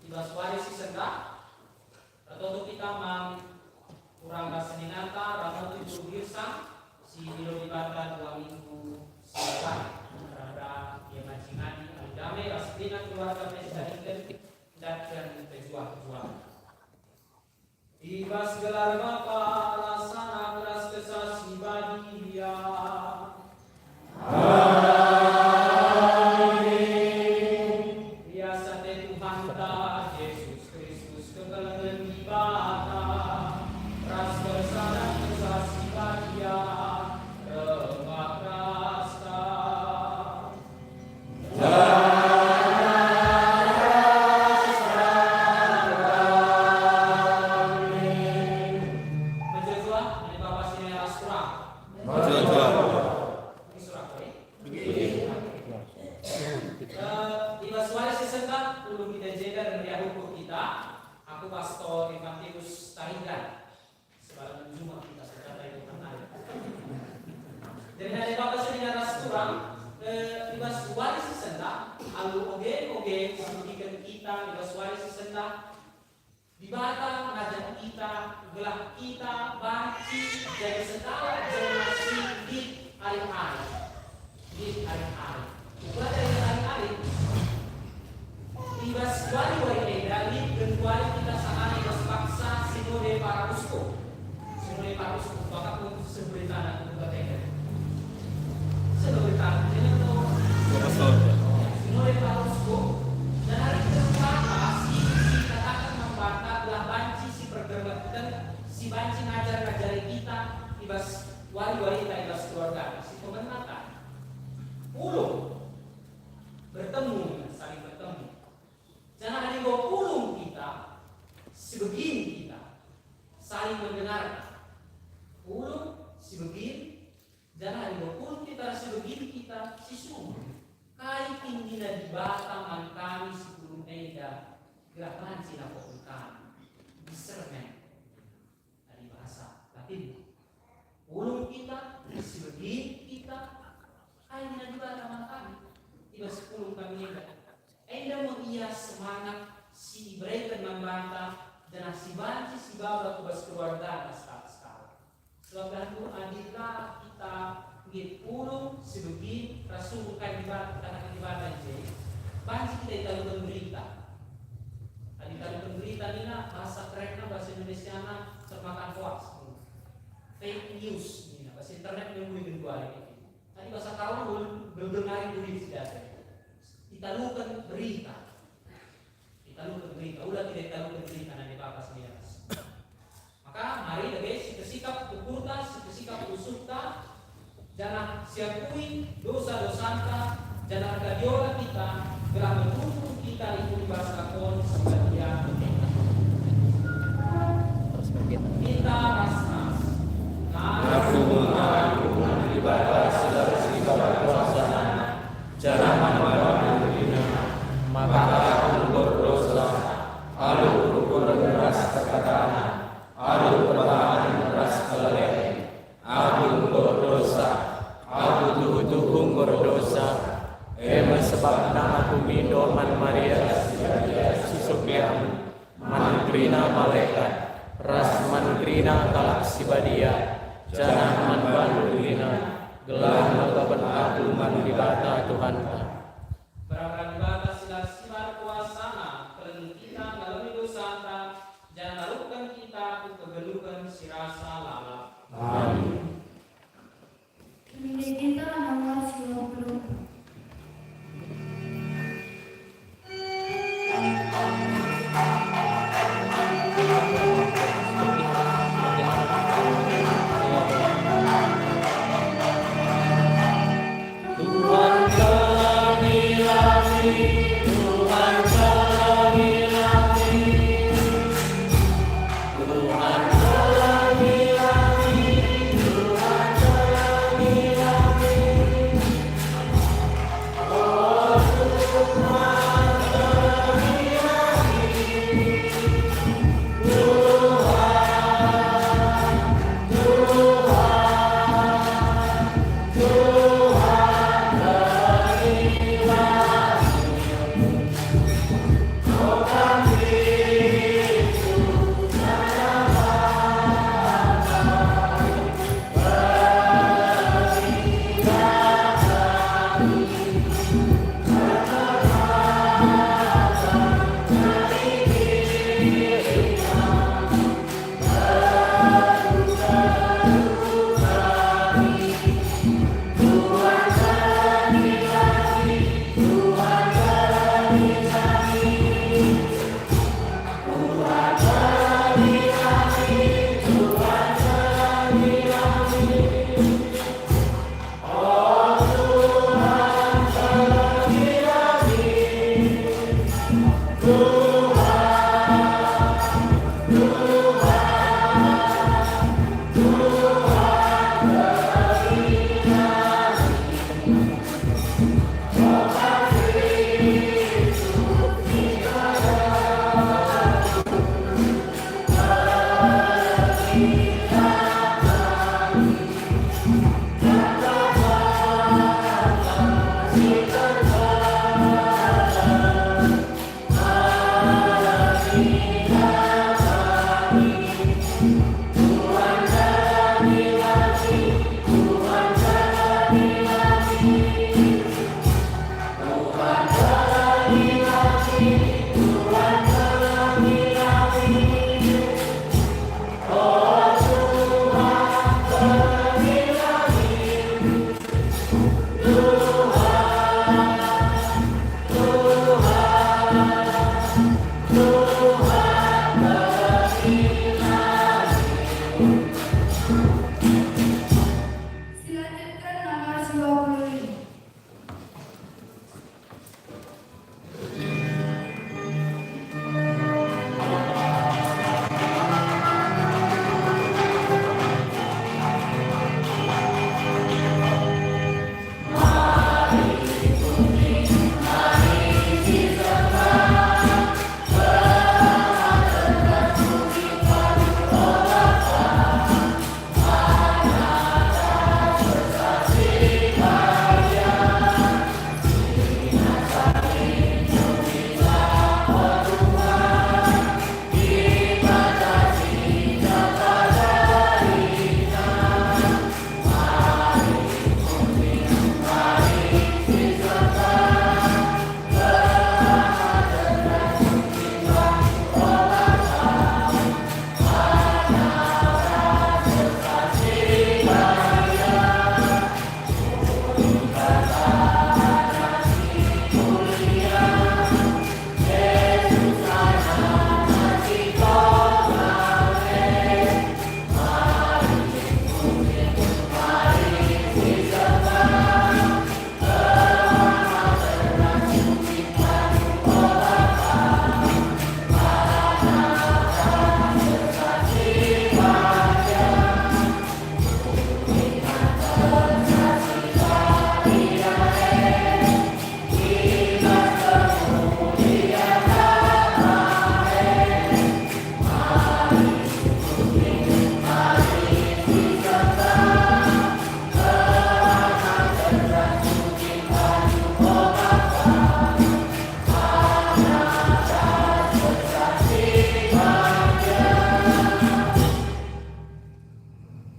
ibas waris senda atau kita mang kurang kaseninata rata tujuh girsang si bilo dibata 2 minggu silakan terhadap yang ngajingani damai rasbina keluarga presiden dan pejuang ibas gelar bapa laksana keras kesasi bagi dia. Di batang ngajak kita, gelah kita, banci, jadi segala generasi di hari-hari. Di hari-hari. Bukan dari hari-hari. Ibas wali-wali dari kecuali kita sangat ibas paksa sinode para uskup. Sinode para uskup, maka pun seberita untuk katanya. Seberita, jadi itu. Sinode para uskup. Dan hari keempat si banci ngajari kita ibas wali-wali kita ibas keluarga si pemenatan pulung bertemu saling bertemu jangan ada dua pulung kita sebegini kita saling mendengar pulung sebegini jangan ada dua pulung kita sebegini kita si sumur kai tingginya di batang kami si pulung eda gerakan cina pokoknya discernment dari bahasa Latin. Ulung kita, sebegini kita, hanya juga teman kami. Tiba 10 kami ini. Enda mengias semangat si Ibrahim membantah dan si banci si baba kubas keluarga sekali. Sebab itu adillah kita ngit ulung sebegini rasulkan ibadah jadi. Banci kita itu berita. Tadi berita ini bahasa kerennya bahasa Indonesia termakan hoax, fake news ini bahasa internet yang mulai kedua ini. Tadi bahasa kawan belum dengar dulu tidak. Kita lukan berita, udah tidak kita lukan berita nanti bapak sendiri. Maka mari guys sikap ukurta, sikap usukta, jangan siapui dosa-dosanta, jangan kadiola kita. Gerak menunggu kita itu bahasa kon sebagian kita rasa aku ibadah segala sikap kekuasaan jangan menghina maka aku berdosa alu ukur keras perkataan alu pertahanan keras kelelahan aku berdosa aku tuh berdosa sebab nama kumi Norman Maria Sisukiam Mangrina Malaikat Ras Mangrina Kalak Sibadia Jangan Manbanurina Gelar Magaban Aku Mangribata Tuhan Berakan ibata silar kuasana Keleng kita ngalami dosanta Jangan lalukan kita kegelukan si rasa lalap Amin. Kita nomor 90 Tuhan kami, Tuhan kami. Selanjutkan nomor 25.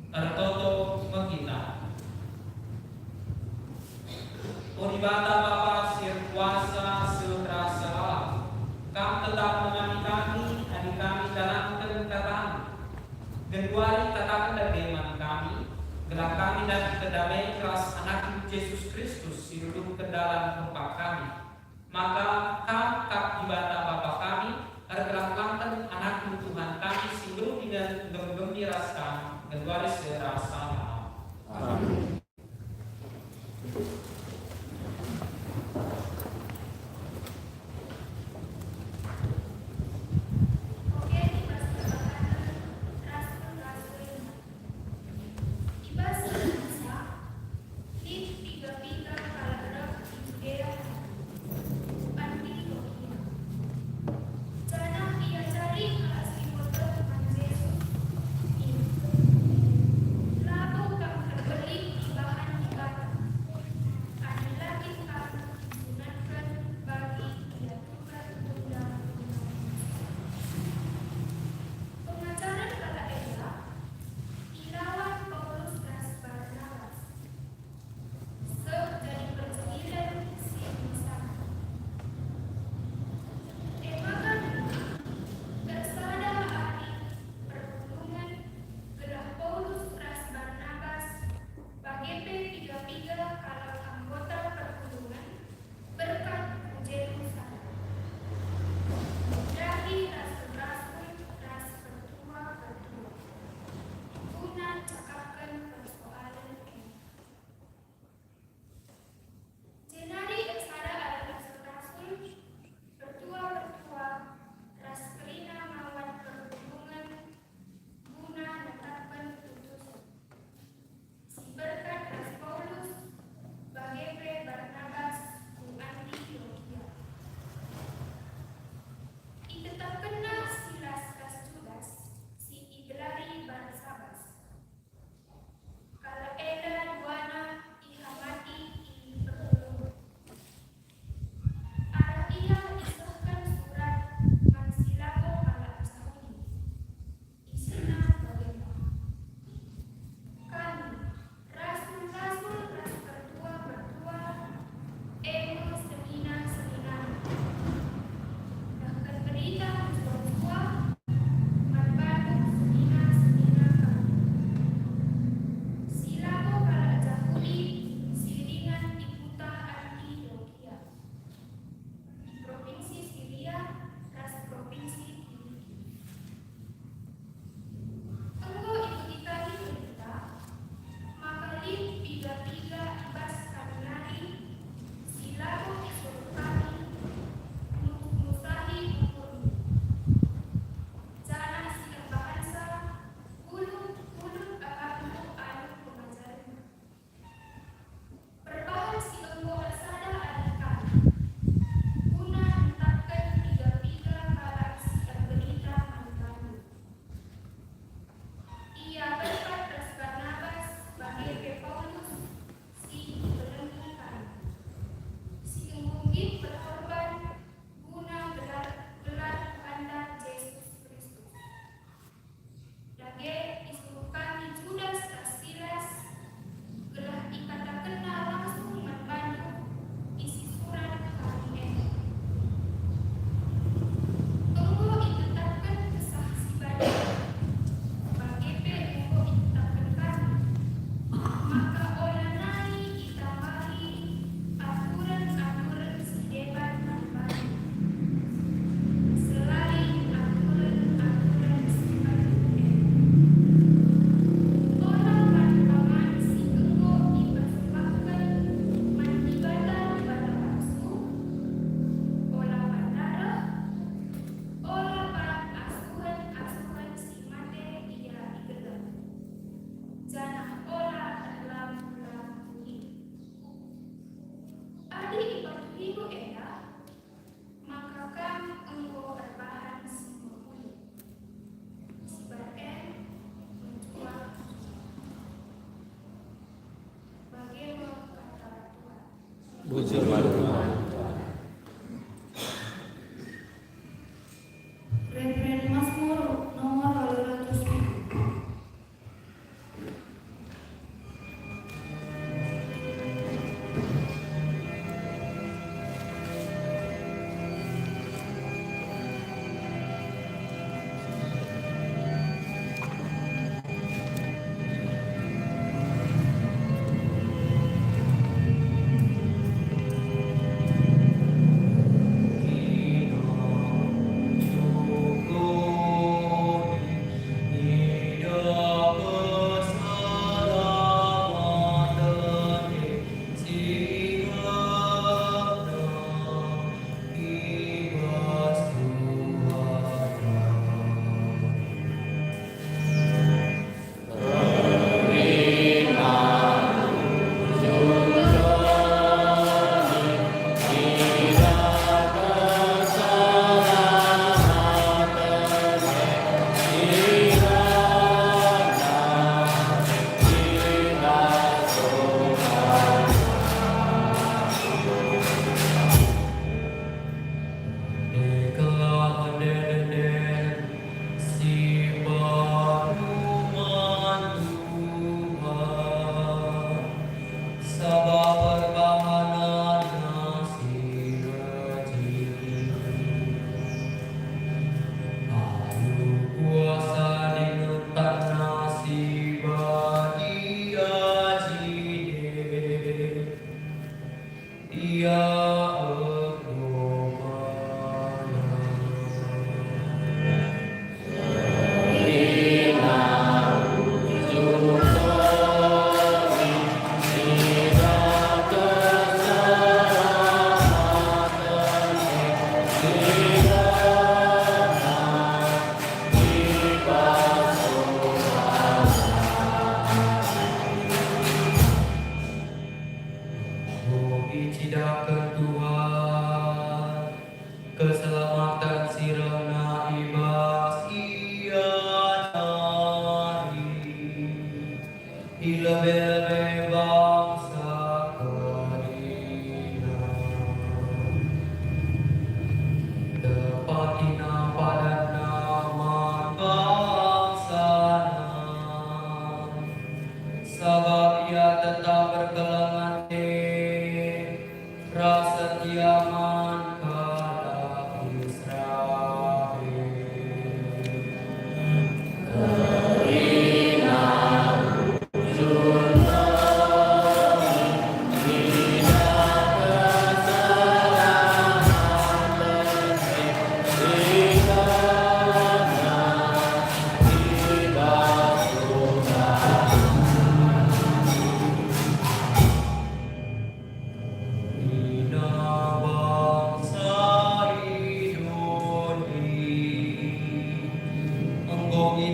Tertutup menghina. Uribata Bapa Sir Kuasa Seterasa Allah, Kam tetap mengambil kami, adik kami dalam kedekatan. Genduari katakan dan iman kami, gelap kami dan kedamaian keras anak Yesus Kristus hidup ke dalam tempat kami. Maka Kam kap ibata Bapa kami, adalah lantan anak Tuhan kami singgung dengan gembira sekali. Genduari serasa Allah. Amin. Oke, Ibas berkata, Rasul-Rasul. Ibas berkata, di 3 Peter paragraf 3,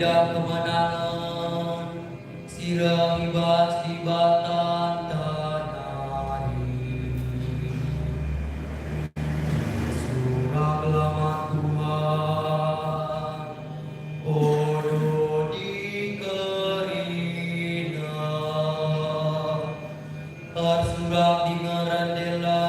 tidak kemenangan, sirah ibas ibatan tanari. Surah kelamat Tuhan, odo di kerina, tersurat di ngerendela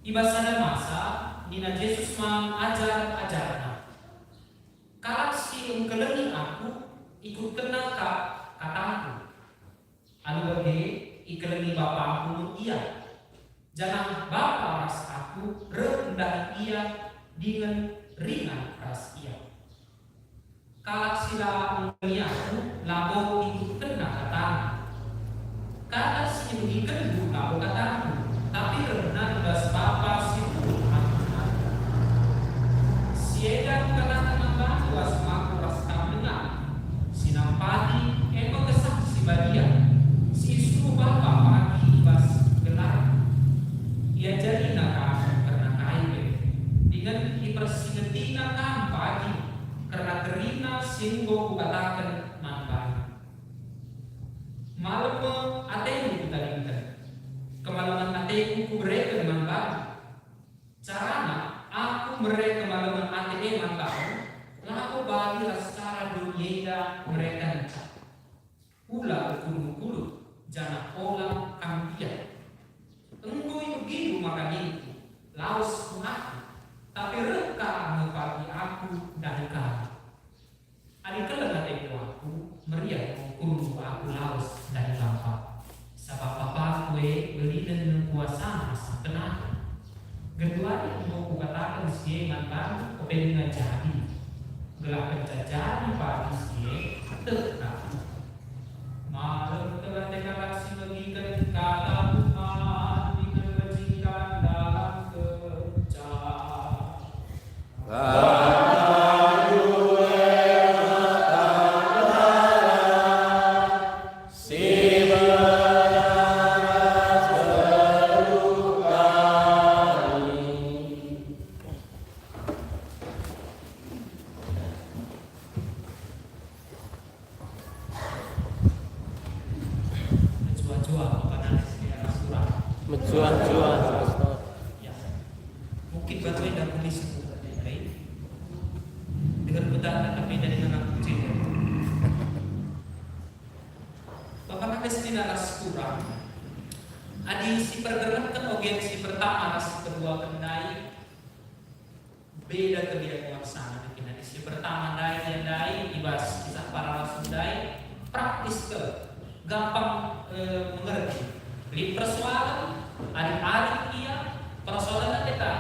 Iba sana masa Nina Yesus ajar-ajarna. Kalau si engkelengi aku ikut kenal kataku. Anu bagi ikelengi bapa aku iya. Jangan bapa ras aku rendah ia dengan ringan ras ia. Kalau sila engkelengi aku labo ikut kenal kataku. Kata si mengikendu labo kataku. Tapi rendah das bapa si Sieda kata membantu asmaku rasa menang. Sinampati eko kesak si badia. Si suruh bapa pagi ibas gelar. Ia jadi nakam karena kain. Dengan hipersingetina kam pagi karena terina singgo kukatakan nambah. Malam ateku kutalingkan. Kemalaman ateku kuberikan nambah. Carana aku mereka malaman ate mantau, laku bagi secara dunia mereka nencak. Pula ukulu jana olang kampia. Engkau itu gitu makan itu, laos mengaku, tapi reka mengpagi aku dari kamu. Adik kelengar aku meriah mengkulu aku laos dari lampak. Sebab apa kue beli dan kuasa masa kenal. Kedua mau kukatakan sie mantan kepengen jadi gelap pencajari pagi sie tetap malam telah deklarasi bagikan kata Tuhan dengan kejikan dalam kecah. Menjual-jual pastor. Ya. Mungkin baterai dan polisi baik. Dengan betah tapi dari anak kecil. Bapak kakek sini ras kurang. Adi si pergerakan ogen si pertama ras kedua kendai beda kebiasaan sana. Adi si pertama dai ibas kisah para rasundai praktis ke gampang mengerti. Di persoalan adik-adik ia persoalan kita.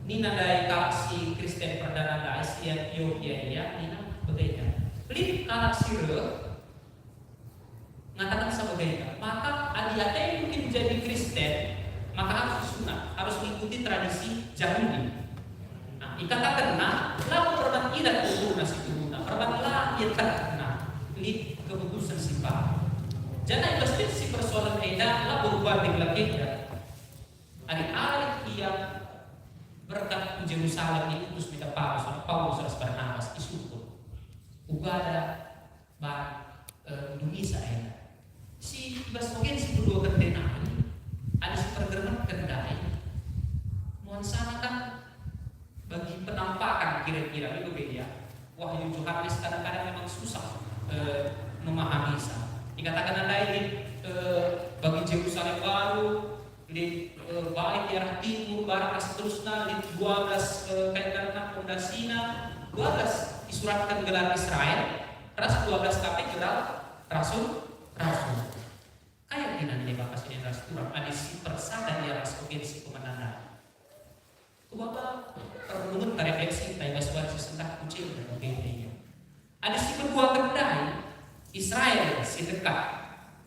Nina dari si Kristen perdana dari si Ethiopia ia Nina berbeda. Beli anak Sirel mengatakan sebagainya. Maka adik-adik yang mungkin jadi Kristen maka harus sunat, harus mengikuti tradisi Yahudi. Nah, ikatakan lalu perban tidak tubuh nasi tubuh, perban lah ia tak beli keputusan sifat. Jangan investasi persoalan eda lah berubah dengan kita. Adik-adik yang berkat Yerusalem diutus minta Paulus harus bernapas isukur. Ubada bar Indonesia eda. Si bagian si kedua kentenaan ada si pergerakan kendai. Nuansanya kan bagi penampakan kira-kira itu beda. Wahyu Yohanes kadang-kadang memang susah memahami sah. Dikatakan andai bagi Yerusalem baru di bait arah timur barat seterusnya di 12 kaitan fondasinya 12 disuratkan gelar Israel ras 12 KP gelar rasul kayak ini bapak sini ras kurang ada si persada di ras provinsi komandan itu bapak perlu refleksi tanya suara sesentak kucing dan begini ada si kedua kedai Israel si dekat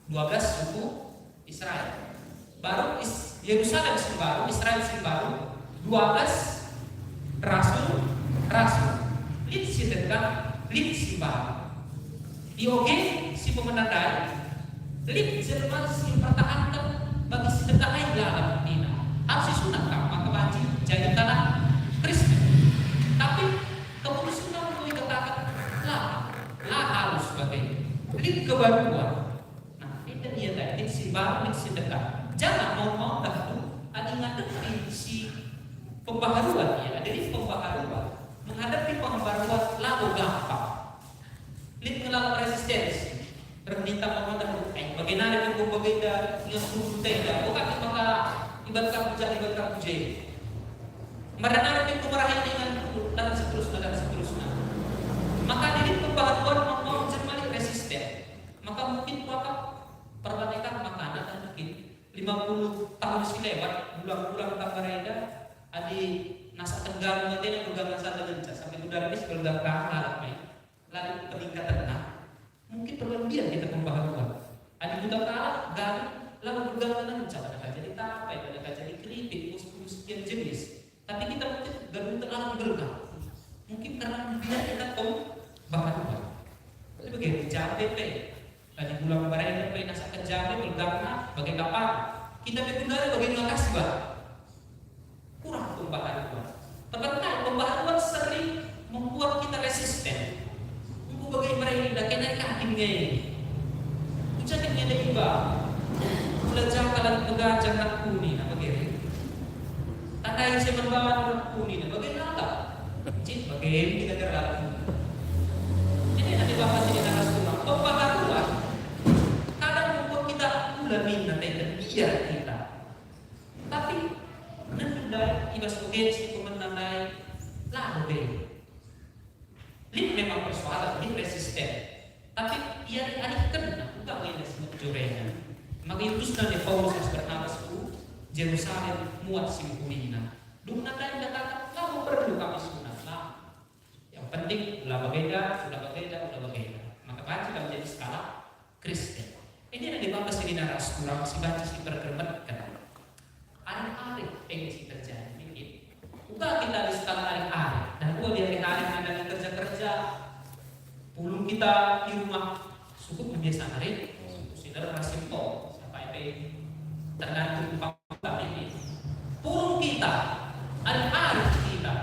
12 suku Israel baru Yerusalem si baru Israel si baru 12 rasul lid si dekat lid si baru dioge si pemenandai lid Jerman si pertahankan bagi si dekat lain dalam Dina harus disunat maka wajib jadi tanah Kristen tapi keputusan kamu dikatakan lah harus sebagai lid kebaruan. Nah, itu dia tadi si baru, si dekat. Jangan mau tahu, ada ngadepi si pembaharuan ya, ada di pembaharuan. Menghadapi pembaharuan lalu gampang. Lid ngelawan resistensi. Rendita pamata bagaimana kung bagay yung sumunod o bakit maka iba't ka puja. Maranaran yung kumarahin dengan dan seterusnya. Maka diri pembaharuan mau cermali resisten. Maka mungkin maka perbaikan makanan dan mungkin 50 tahun lewat bulan-bulan kabareda adi nasa tegang nanti yang pegangan sada lenca sampai udara ini sebelah kalah lalu peningkatan mungkin perlebihan kita pembaharuan. Adi budak kalah garing lalu pegangan lenca pada jadi tapai pada jadi keripik sekian jenis. Tapi kita mungkin gabung terlalu berkah. Mungkin karena biar kita tahu baharuan. Tapi bagaimana jabe tadi bulan barang pe nasa kejabe bergabung bagai kapan kita benar bagai ngakasih bah kurang pembaharuan. Ternyata pembaharuan sering membuat kita resisten. Untuk bagaimana ini dah kena kakinya ini. Ucapan ada iba. Belajar kalan pegajang nak kuni nak bagaimana. Tandai saya membawa orang kuni nak bagaimana. Cik bagaimana kita gerak. Ini nanti bahas ini dengan semua pembaharuan. Kadang membuat kita pula minat dan biar kita. Tapi nanda ibas urgensi pemenandai lalu deh. Ini memang persoalan, ini resisten. Tapi ia dialihkan, bukan ini semua jurenya. Maka itu sudah Paulus yang bernama Jerusalem muat simpunina. Dulu nanda yang katakan kamu perlu kami sunat lah. Yang penting ulah berbeda. Maka baca dan menjadi skala Kristen. Ini yang dibahas di narasi kurang si baca si perkemetkan. Arif pengen si terjadi ini. Bukan kita di skala arif dan gua di hari-hari ada kerja pulung kita di rumah cukup membiasakan hari sudah simple sampai tergantung panggilan ini. Pulung kita arif kita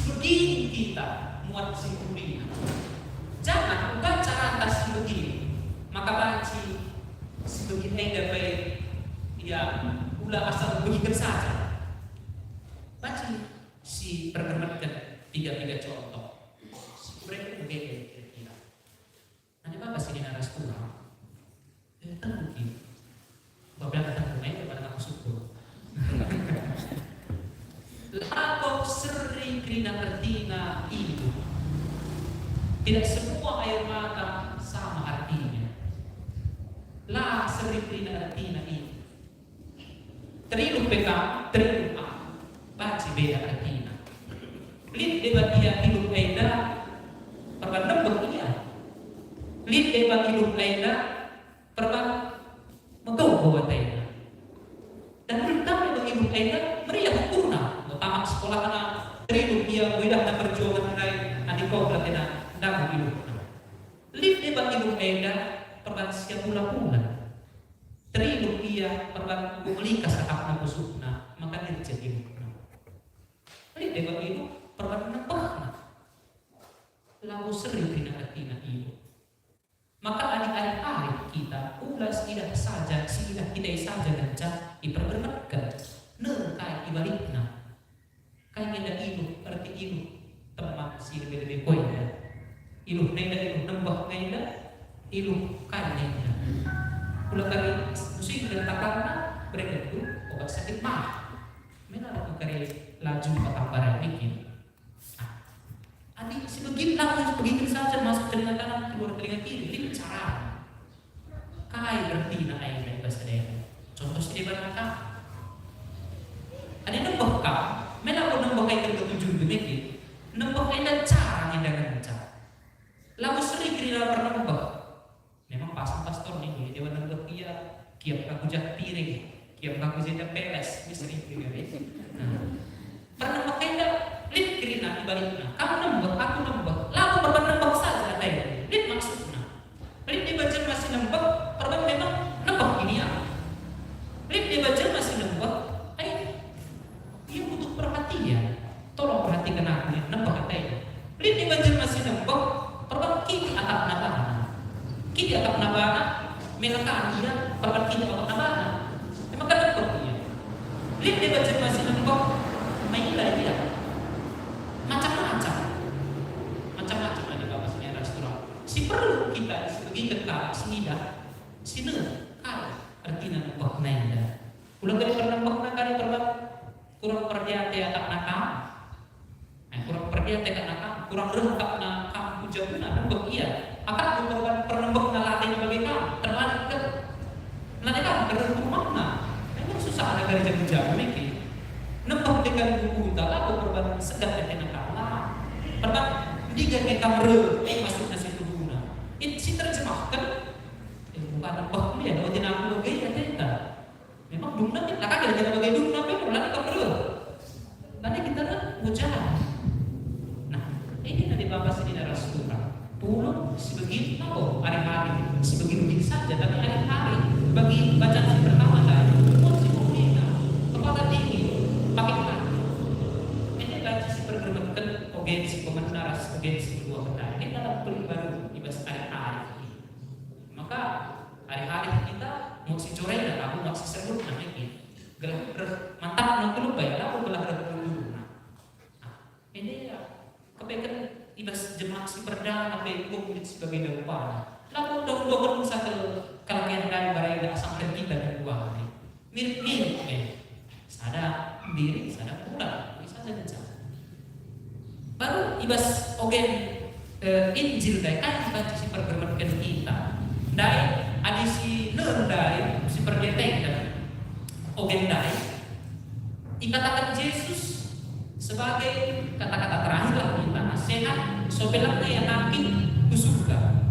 begini kita muat simpulina. Jangan bukan cara atas begini. Maka baca sebegini dapat ya ulah asal begitu saja. Baca si perkemetkan 3 contoh. Mereka berbeda kira-kira. Nanti apa sih naras kurang? Mungkin. Bapak datang ke main kepada aku syukur. Lakok sering krina tertina ibu. Tidak semua air mata sama artinya. La sering krina tertina ibu. Triluk PK, triluk A. Baca beda artinya. Lid debat dia hidup aida perban berkia. Lid debat hidup aida perban megau bawa aida. Dan pertama yang hidup aida meriah kurna. Tamat sekolah anak triluk dia mudah dan perjuangan lain. Adik kau berkena dalam hidup. Lid debat hidup aida perban siap bulan. Triluk dia perban melikas akak busukna maka dia jadi hidupna. Lid debat hidup perban nempahna. Lalu sering tina ibu. Maka adik-adik arif kita ulas tidak saja sidah kita saja dan diperbermatkan nengkai ibalikna. Kayak ada ibu arti ibu teman si lebih koinda. Ilu nenda ilu nembah nenda ilu kan nenda. Ulah kali musim dan takarna mereka itu obat sakit mah. Mana aku kari laju patah bikin. Adik sebegini langsung begitu saja masuk telinga kanan keluar telinga kiri ini cara. Kai bertina air dari bahasa daerah. Contoh sedih banget. Ada nembah kah? Mana aku nembah kai ketujuh demikian. Nembah kai dan cara yang dengan cara. Lalu sering kira pernah nembah. Memang pastor nih boleh dewan nembah kiap aku jah piring, kiap aku jah peles, sering kira. Pernah pakai dah lid kirina ibalikna. Kamu nembah, aku nembah. Lalu berban nembah saja ada lid maksudnya. Lid dibaca masih nembah, perban memang nembah ini ya. Lid dibaca masih nembah, dia butuh perhatian. Tolong perhatikan aku lid nembah katanya. Lid dibaca masih nembah, perban kini atap nabana. Kini atap nabana, melakukan dia perban kini atap nabana. Memang kan nembah dia. Lid dibaca masih nembah, mainlah dia. Macam-macam ada bahasanya restoran. Si perlu kita bagi kekal sida sine kal artinya nembak nenda ulang kali pernah kali pernah kurang perhatian atak nakam kurang perhatian atak nakam kurang rengkap nakam ujabuna nembak iya akan bukan pernembak nalatih bagi kamu terlalu ke nanti kan berhentung makna memang susah ada dari jam-jam mikir nembak dengan buku tak lalu perbanding sedap dan nakam lah pertama diga ke kamera masuk nasi guna itu si terjemahkan bukan nembak dia kalau tidak aku bagi ya tidak memang dumna kita kan tidak bagi dumna memang nanti kamera nanti kita nak ucapan nah ini nanti bapak sini darah surah pulau sebegitu tahu hari-hari sebegitu saja tapi hari-hari bagi bacaan si pertama tadi si pemerintah kepala tinggi pakai hati ini baca si pergerakkan ogensi pemenaras ogensi dua benar ini dalam pelik baru dibahas hari-hari maka hari-hari kita mau si coreng dan aku mau si sebut namanya gelah mantap nanti lupa ya aku gelah dulu nah ini ya kebaikan ibas jemaah si perdana sampai kulit sebagai depan. Lalu dong satu kalian dari barang sampai kita kedua hari. Mirip sada diri sada pula bisa saja. Baru ibas ogen Injil dai kan kita si pergerakkan kita. Dai ada si dai si pergerakkan ogen dai ikatakan Yesus sebagai kata-kata terakhir lah kita nasihat sopelaknya yang nanti kusuka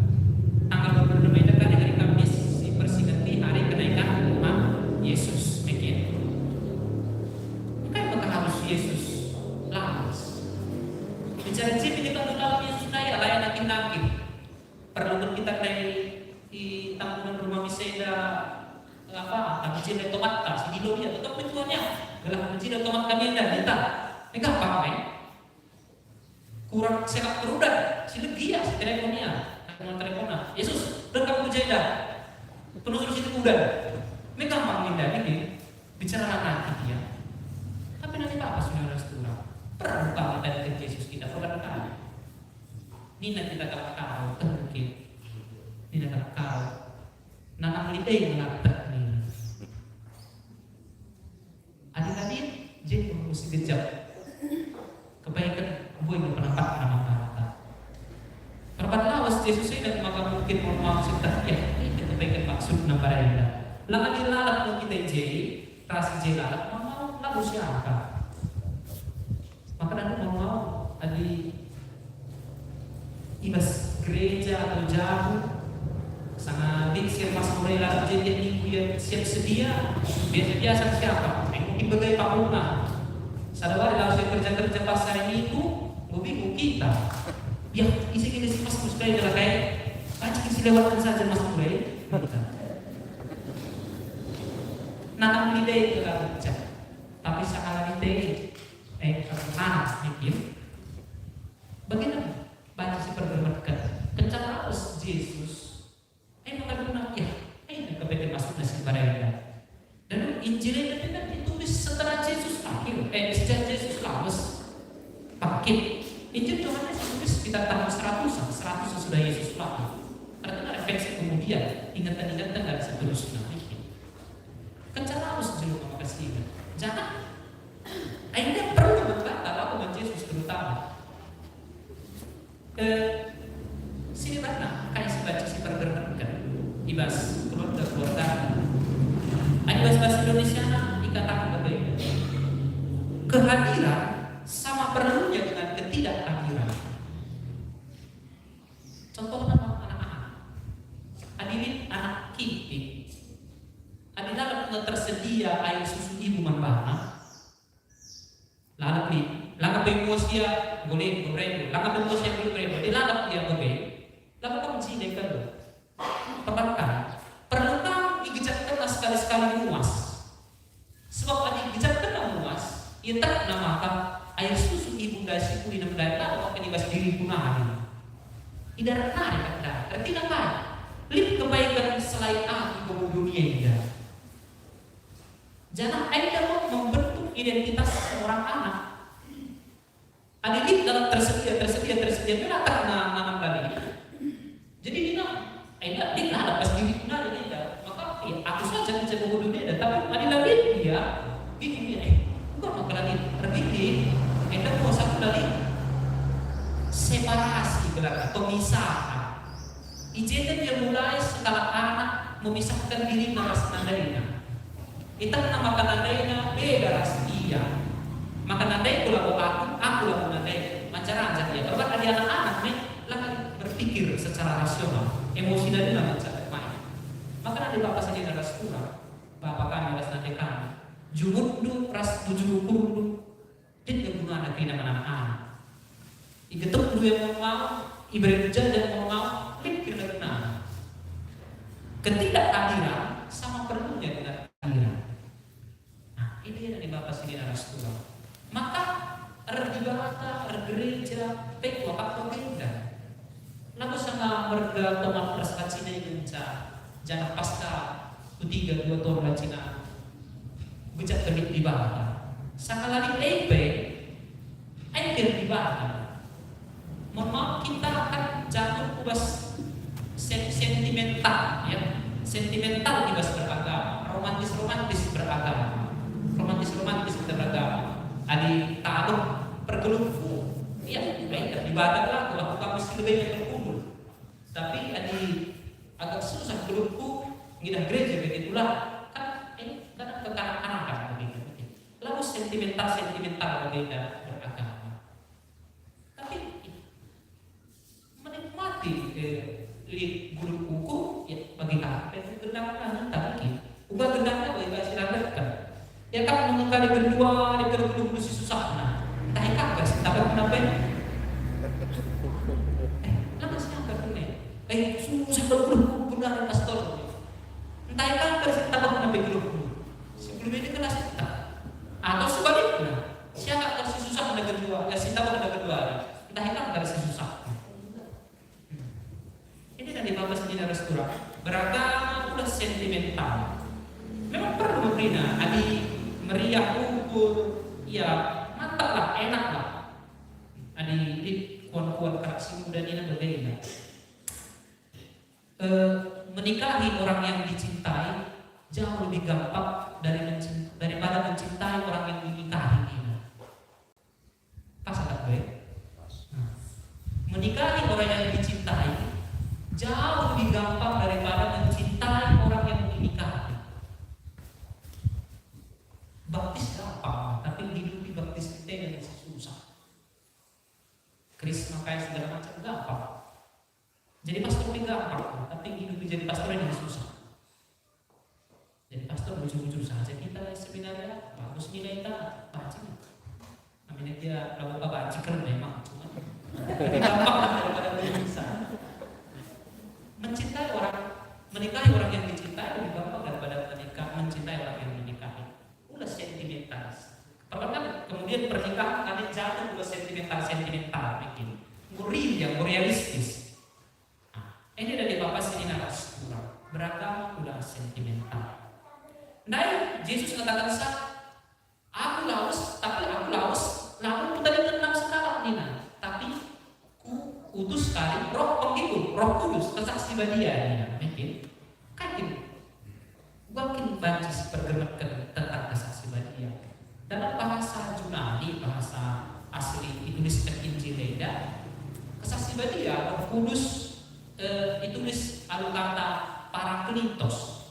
tanggal 22 Mei dari hari Kamis dipersingkati hari kenaikan umat Yesus begitu maka harus Yesus lawas bicara cip ini kan dalam Yesus daya layan nakin perlu kita dari di tanggungan rumah miseda apa tapi cina tomat tak si dilo dia tetap tujuannya gelah cina tomat kami dan kita ini gampang kurang sehat terudan si legia si teleponnya teleponnya Yesus dan kamu jeda penuh situ udah ini gampang mindah ini bicara nanti dia tapi nanti apa sudah seturang perlu kami tadi ke Yesus kita perlu kali ini nanti kita kau mungkin ini nak kau nanam lidai mengatakan ini adik-adik jadi mesti kejap kebaikan gue yang pendapat nama kata. Perbat lawas Yesus ini maka mungkin mau maksud ya ini kebaikan maksud nama dia. Lalu dilalat mau kita jadi rasa jelalat mau lalu siapa? Maka nanti mau adi ibas gereja atau jauh sangat dikir pas mulai lalu jadi minggu yang siap sedia biasa siapa? Mungkin bagai pamuna. Sadawari langsung kerja pas hari Minggu, gue bingung kita. Ya, isi Mas Musbay adalah kayak baca isi lewatkan saja Mas Musbay. Nanam lidah itu gak baca, tapi sakala lidah, panas mikir. Bagaimana baca si pergerakkan? Kencang harus Yesus. Mengaguna ya, kebaikan masuk nasi barang. Dan Injil itu kan ditulis setelah Yesus akhir, sejak Yesus lawas pakai Injil Yohanes ditulis sekitar tahun 100 sudah Yesus lahir. Karena refleksi kemudian ingatan-ingatan dan seterusnya. Kencang harus jelu makasih. Jangan, akhirnya perlu berkata lalu Yesus terutama. Sini mana kayak si baca si pergerakan ibas keluarga. Ada bahasa Indonesia dikatakan berbeda. Kehadiran sama perlunya dengan ketidakhadiran. Contoh nama anak-anak. Hadirin anak kita. Ada dalam tersedia air susu ibu membana. Lalu langkah pengusia boleh berapa? Langkah pengusia boleh berapa? Di lalap dia boleh. Lalu kamu cina kalau perbankan perlu digejatkan sekali-sekali muas. Sebab ada digejatkan muas, ia tak namakan air susu ibu dan si kuli dan daya tak akan dibahas diri punahan. Tidak narik kata, tidak narik. Lip kebaikan selain aku ke dunia ini. Jangan Anda mau membentuk identitas seorang anak. Ada lip dalam tersedia, bila tak nanam tadi. Jadi dia Anda tapi adilali dia gini bukan makalali tergigit kita mau satu lagi separasi berarti pemisahan. Ijeten dia mulai setelah anak memisahkan diri dari senandainya. Kita nama kanandainya beda ras dia. Maka nandai pula aku laku nandai. Macam aja dia. Kalau ada anak-anak nih, lah berpikir secara rasional, emosi dari lah macam main. Maka nanti bapak saja ada surah, bapak kami ada nandai kami. Jumut du ras 70 dia guna anak kena anak-anak. Iketuk dulu yang mau, ibarat jajan mau. Pikir benar. Ketidakhadiran sama perlunya dengan hadiran. Nah, ini yang Bapak sini harus turun. Maka ibadah, gereja, pekwa apa beda. Lalu sama merga teman persakat Cina yang jangan pasca ketiga 2 tahun Cina bejak terbit di bawah. Sangat lagi akhir di bawah. Mohon maaf kita akan jatuh kubas sentimental ya, sentimental dibahas beragama, romantis kita beragama. Adi taruh pergelumpu, iya baik ibadah lah, aku kamu lebih berkumpul. Tapi adi agak susah gelumpu, ngidah gereja begitulah kan ini karena kekanak-kanakan begitu. Lalu sentimental berbeda beragama. Tapi menikmati lihat guru buku ya bagi kami gendang tadi ubah gendangnya bagi silakan ya kan mengkali kedua di kedua si susah nah entah kagak sih tapi kenapa lama sih angkat ini susah kedua benar pastor entah kagak sih tapi kenapa kedua sebelum ini kena sita atau sebaliknya siapa kalau si susah ada kedua ya sita ada kedua entah kagak si susah. Ini dari Bapak sendiri harus kurang beragama plus sentimental. Memang perlu membina, adi meriah kumpul, ya mantap lah, enak lah. Adi di kuat keraksi muda ini berbeda. Menikahi orang yang dicintai jauh lebih gampang daripada mencintai orang yang dinikahi ini. Pas tak baik? Menikahi orang yang dicintai jauh lebih gampang daripada mencintai orang yang dinikahi. Baptis gampang, tapi hidup baptis kita yang susah. Krisma kayak segala macam gampang. Jadi pastor lebih gampang, tapi hidup jadi pastor yang susah. Jadi pastor bujur-bujur saja kita sebenarnya bagus nilai kita baca. Namanya dia lalu baca keren memang, cuma lebih gampang daripada bisa. Mencintai orang, menikahi orang yang dicintai lebih gampang daripada mencintai orang yang dinikahi. Udah sentimentalis. Pertama kemudian pernikahan kalian jatuh udah sentimental bikin. Yang realistis. Nah, ini dari Bapak sini harus kurang. Beragama udah sentimental. Nah, Yesus katakan aku laus, lalu tadi tenang sekarang Nina, tapi utus sekali roh penghidup, roh kudus, kesaksi badia mungkin kayak makin baca pergerakan tentang kesaksi badia dalam bahasa Yunani, bahasa asli dituliskan Injil Leda. Kesaksi badia roh kudus ditulis alu kata parakletos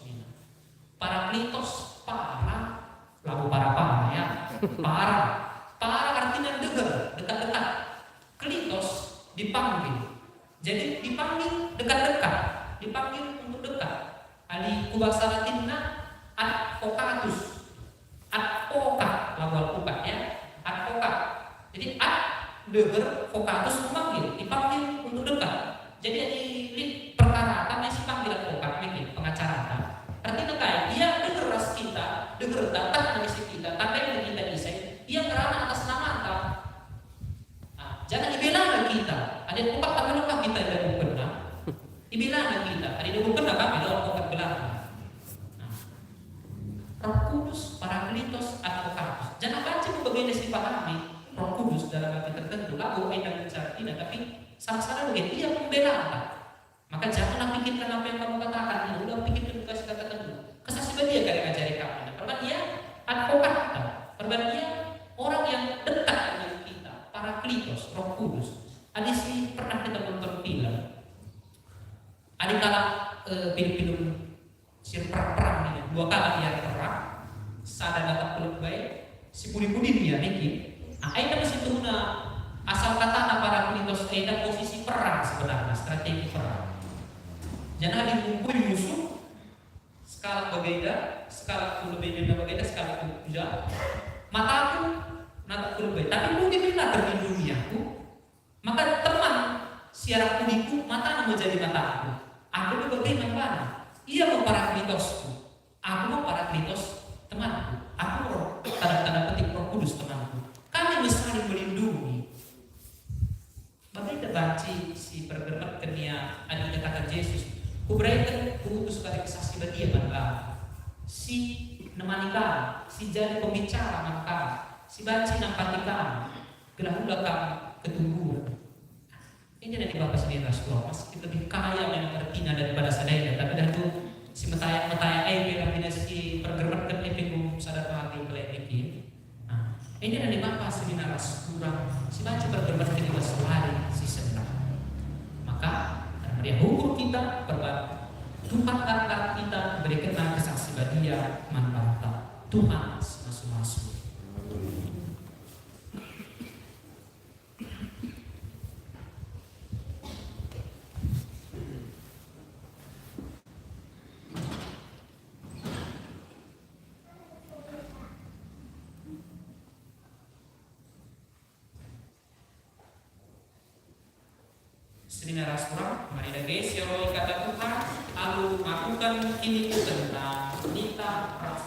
lagu para ya para artinya dekat klitos dipanggil. Jadi dipanggil dekat-dekat, dipanggil untuk dekat. Ali kubahasa Latinna advocatus, advokat, lagu alpukat ya, advokat. Jadi deger, vocatus memanggil, dipanggil untuk dekat. Jadi di perkara kami si panggil advokat, mungkin pengacara. Artinya kayak dia deger ras kita, deger datang dari kita, tanda yang kita desain, dia kerana atas nama kita. Jangan dibela kita. Ada tempat tak kita ada bukan. Dibela kita. Ada bukan kami dalam bukan belakang. Roh Kudus, Parakletos, Advokatus. Jangan baca berbeda sifat kami. Roh Kudus dalam arti tertentu. Lagu yang bicara tidak, tapi sama-sama begitu. Dia membela kita. Maka jangan pikirkan apa yang kamu katakan. Udah pikirkan kasih katakan dulu. Kesaksian dia kadang ngajari kamu. kala ia perang sada dapat peluk baik si pudi-pudi dia niki. Aina masih tuna asal kata na Parakletos aina posisi perang sebenarnya, strategi perang. Jangan dikumpul musuh skala berbeda, skala tu lebih beda berbeda, skala tu juga. Mata aku nak berbeda, tapi mungkin kita terlindungi aku. Maka teman siaran kudiku mata nak menjadi mata aku. Aku juga bagaimana? Ia mau Paraklitosku, aku mau Parakletos temanku. Aku roh tanda petik Roh Kudus temanku. Kami saling melindungi. Bagaimana banci si bergerak kenia adanya kata Yesus. Kuberikan kuutus kali kesaksi bagi maka si nemanika, si jadi pembicara maka si banci nampatikan gelahula kami ketungguan. Ini dari Bapak sendiri Rasulullah masih lebih kaya memang artinya daripada sadaya, tapi dah tu si metaya kami si pergerak ke epicum sadar pagi kelebih. Nah, ini dari Bapak sendiri Rasulullah si banci pergerak ke dua sehari si senang. Maka dia hukum kita berbuat Tuhan kata kita berikan kesaksi bagi dia manfaat Tuhan masuk-masuk. Saudara surah, mari guys, ya kata Tuhan, aku lakukan ini tentang nita ras.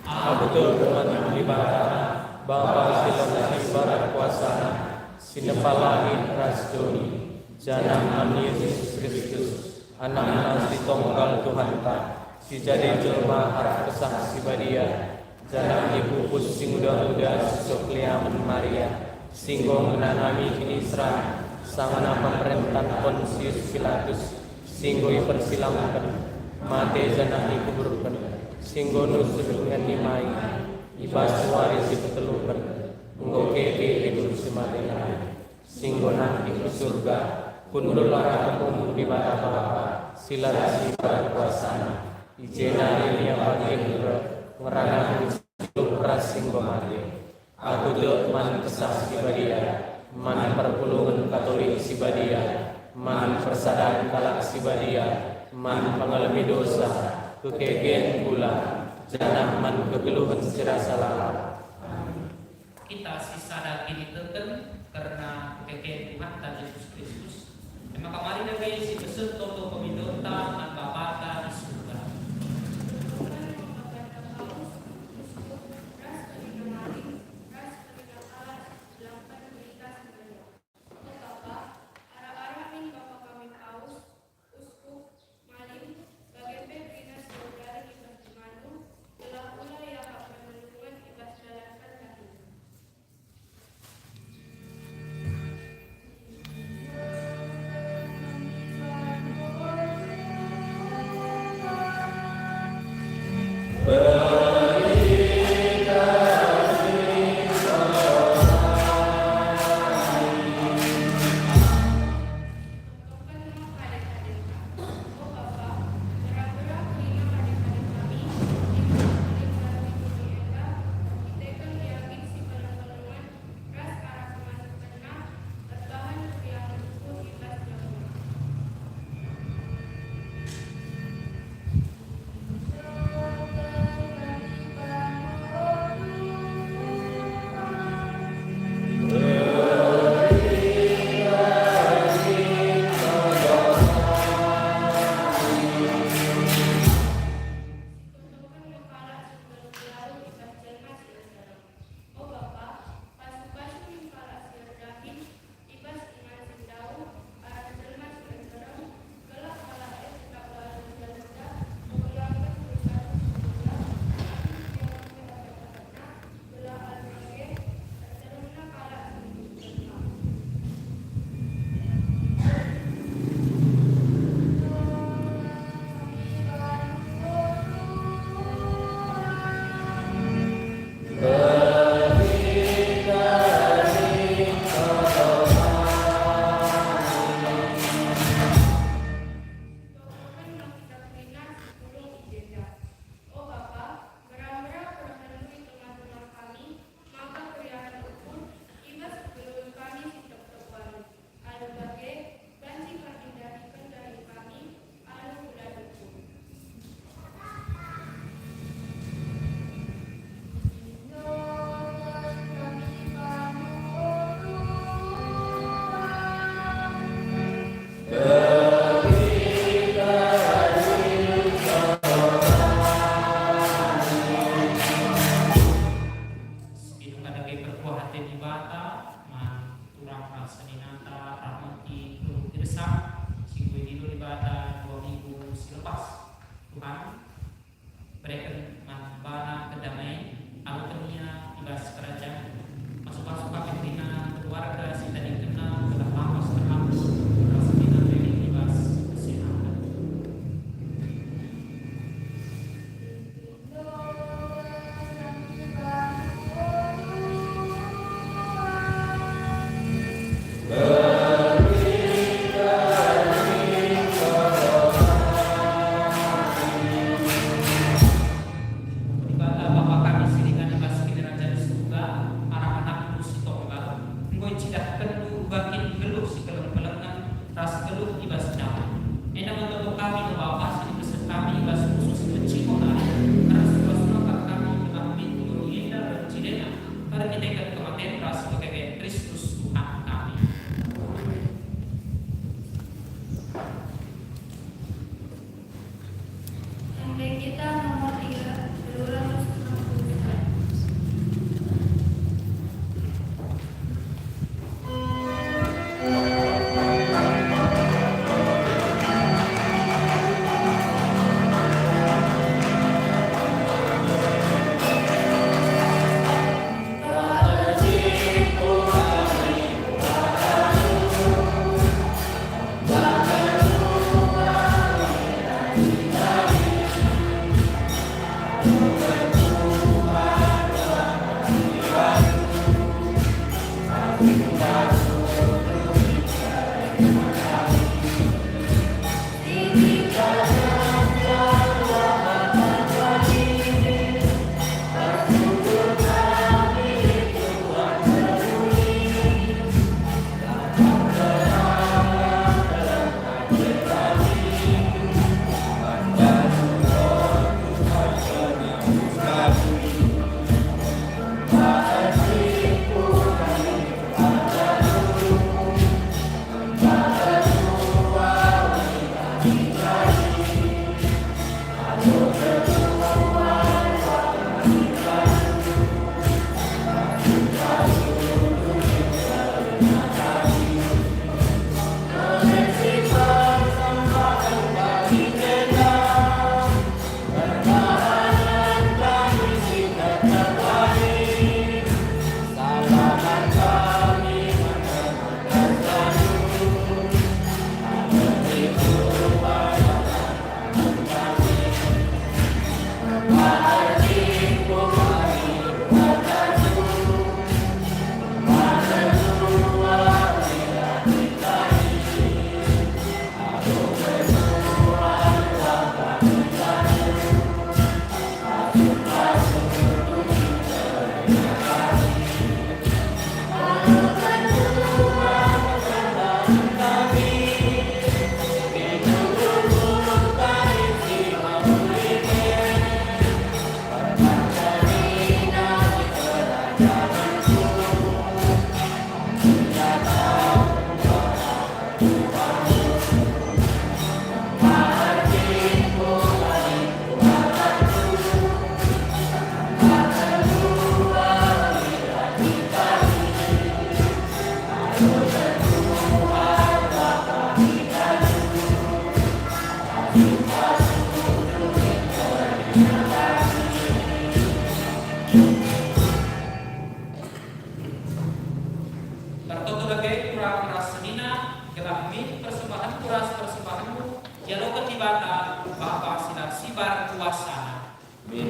Aku betul teman ibadah, Bapa silahkan ibadah kuasa, sinepal langit rasdoni, jangan Yesus Kristus, anak nasi tonggal Tuhan tak, si jadi jelma harap kesaksi badia, jangan ibu pusing udah susuk liaman Maria, singgong menanami kini serang. Sangana pemerintahan Pontius Pilatus singgoi persilamkan mate jana dikuburkan singgo nusuk dengan dimai ibas waris dipetelukan nggo keke hidup semate singgo nanti ke surga kundul lara di Bapa sila rasi kuasana ijena ini yang bagi ngerana hidup ras singgo mate aku dok man kesaksi badia man perpulungan Katolik sibadia, man persadaran kalak sibadia, man pengalami dosa, kekegen pula, jangan man kegeluhan secara salah. Kita sisa daging teken karena kekegen Tuhan dan Yesus Kristus. Memang kemarin ada si besut toto pemidota dan babata di surga.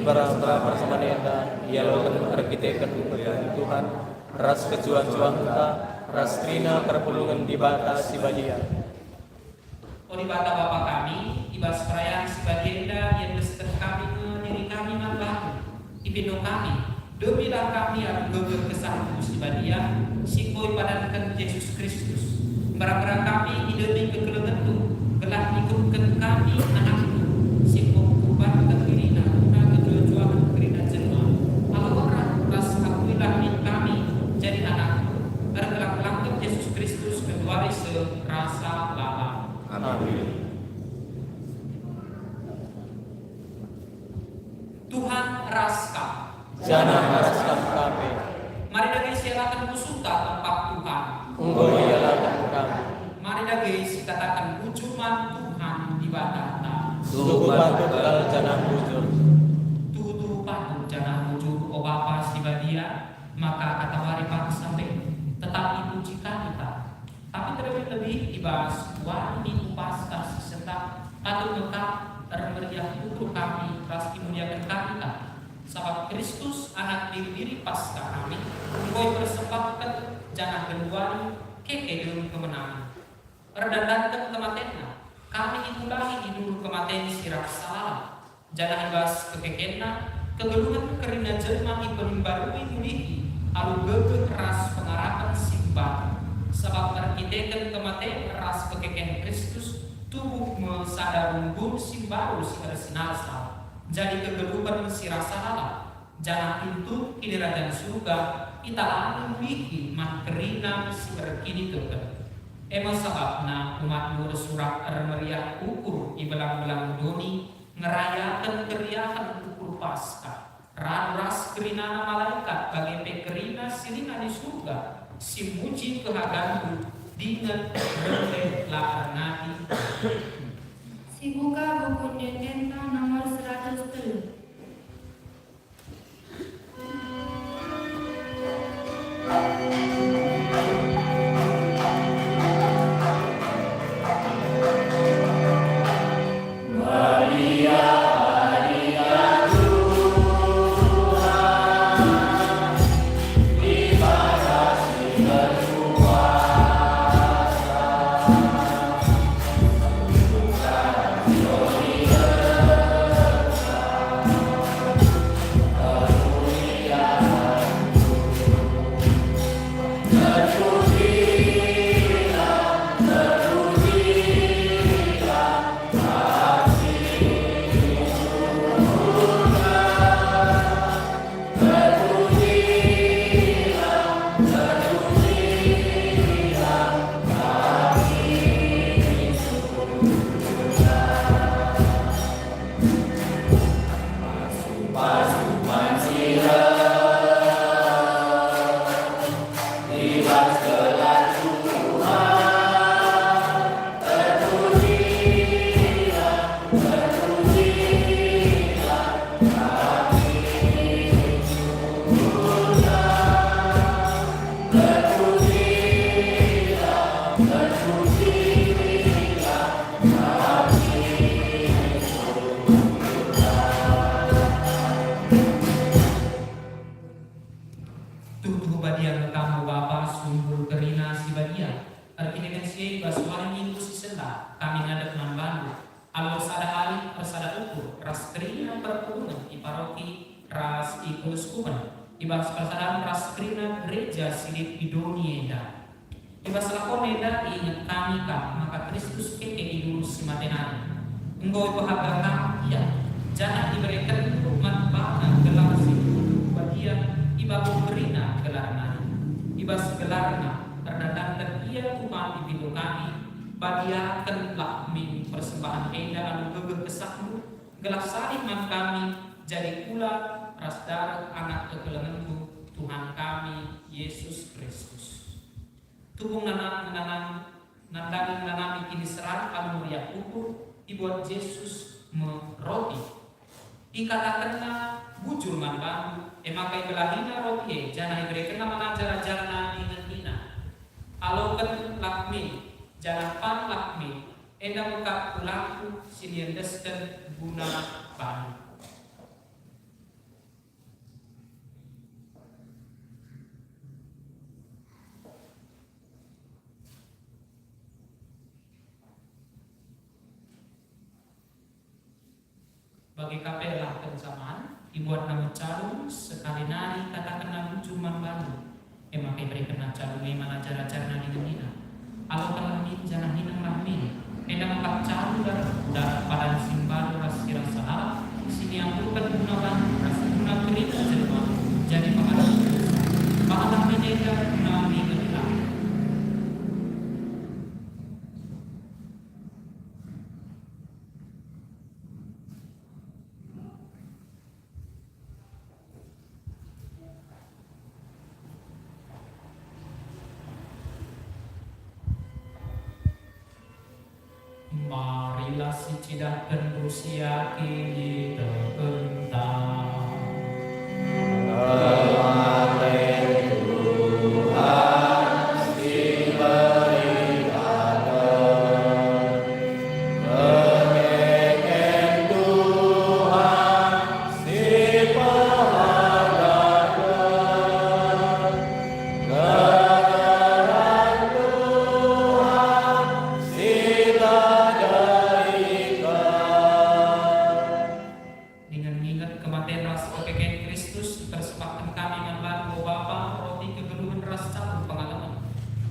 Bara-bara persamanenda, dialogan arkiteken Tuhan, ras kejuang-juang kita, ras trina perpulungan di bata si badia. O di bata Bapa kami, ibas perayaan si bagienda yang beserta kami diri kami manlahu, ipindo kami, demilah kami yang geger kesah si badia, sikoi padankan Yesus Kristus. Bara-bara kami idemi kekelegan tu, gelah ikutkan kami anakku, sikoi kuban kekirina. Rasa lala. Amin. Tuhan raska. Jangan raskan kami. Mari dah guys silakan kusuta tempat Tuhan. Engkau ialah kami. Mari dah guys katakan bujuman Tuhan di batata. Suku patut kal jangan bujur. Tutu patut jangan bujur o Bapa si badia, maka kata mari pak sampai tetapi puji kita. Tapi terlebih ibas wani upas kasih serta patut lengkap termeriah putu kami ras dimuliakan kami kan. Sebab Kristus anak diri pasca kami, koi persembahkan jangan genuani keke dulu kemenangan. Redandankan kematiannya, kami itulangi dulu kematian sirap salah. Jangan ibas kekekena, kegeluhan kerina jelma penimbarui mulihi, alu gege ras pengarapan simpan. Sebab terkitekan kematian ras kekeken Kristus tubuh mesadar unggul simbaru sinarsinasa. Jadi kegelupan sirasalah jangan pintu kiderajan surga italan wiki makrina si berkini keken. Emang sebabna umat nur surat meriah ukur ibelang-belang doni ngerayakan keriahan ukur pasca. Ras kerina malaikat bagi pekerina silingan di surga. Si muji kehaganku dengan berleh lahar nabi. Si buka buku Nyententa nomor 103. Maria, Maria, bagian kamu Bapa sumbul kerina si badia. Artinya si basuhan minggu si senda kami ngadat membantu. Alo sada alih persada ukur ras kerina perpulunan di paroki ras ikus kuman. Ibas persada ras kerina gereja silip idonienda. Ibas lakoneda ingat kami kah maka Kristus keke idul si matenari. Engkau bahagia ya. Jangan diberikan hikmat bahkan gelar si badia iba berina gelar nari. Ibas gelarna terdatang ia Tuhan di pintu kami. Badiakanlah min persembahan enda anu gegeh kesakmu. Gelah salib man kami jadi pula ras darah anak kekelenganmu Tuhan kami Yesus Kristus. Tubung nandangi kini serang anu meriah ukur dibuat Yesus meroti. Ikatakanna bujur man bantu emakai gelahina roti jangan diberikan nama ajar-ajarna ingat ina. Alokan lakmi jangan pan lakmi enda muka pulaku siniendeskan guna bantu. Bagi kapela kesamaan dibuat nama calon sekali nari katakan nama cuman baru emakai berikan calon memang ajar-ajar nari nina alokan lahmin jangan hinang lahmin enda makap calon dan pada simbal ras rasa alam sini yang bukan gunakan ras guna berita jelma jadi pengaruh bahkan menjaga guna minggu marilah si cidahkan Rusia kini terbentang.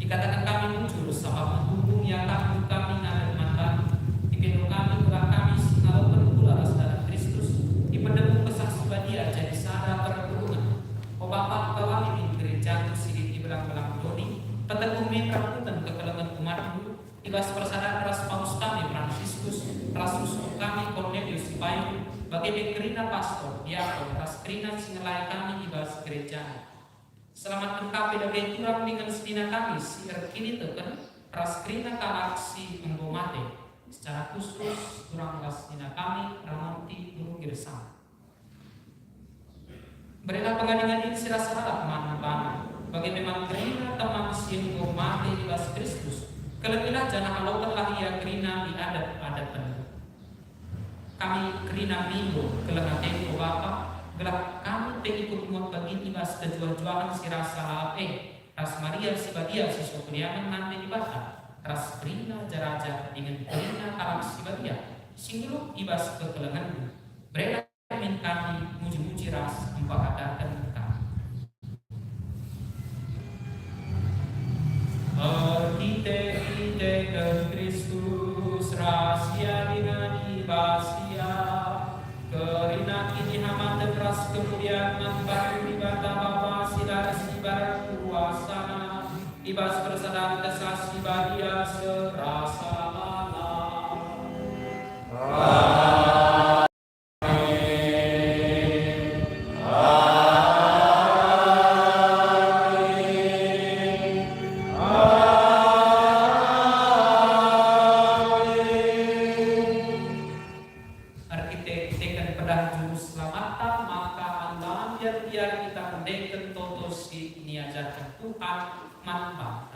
Dikatakan kami muncul sama menghubung yang takut kami ngadat mantan. Dipindu kami belah kami kalau berpula dalam Kristus. Dipendemu kesaksi badia jadi sadar perkebunan. O Bapa kawami min gereja sidik di belang-belang doni. Peteguh metrakutan kekelengan umatmu. Ibas persadaran ras paus kami Fransiskus. Ras usul kami Cornelius Sipayu. Bagi kerina pastor diakon ras kerina singelai kami ibas gereja. Selamatkan kami dari kurang dengan sedina kami siar kini teken ras kerina kalaksi menggomate secara khusus kurang ras sedina kami ramonti guru girsang. Berilah pengadilan ini sirasa salah mana bagi memang kerina teman si menggomate di bas Kristus kelebihan jangan halaukanlah ia kerina di adat-adat kami kerina minggu kelengatan ku Bapa gelap kami pengikut muat bagi ibas kejual-jualan si rasa ras Maria si bagia si sokuriaman nanti di bata ras kerina jaraja dengan kerina kalam si bagia singguluk ibas kekelenganmu berela min kami muji-muji ras empahadakan kami Arte ke Kristus rahasia dengan ibasia kerina kini hamat deras kemudian membantu di bata Bapa silar sibar kuasa ibas bersadar kesasi badia serasa biar kita mendekat totos ini ajarkan Tuhan manfaat.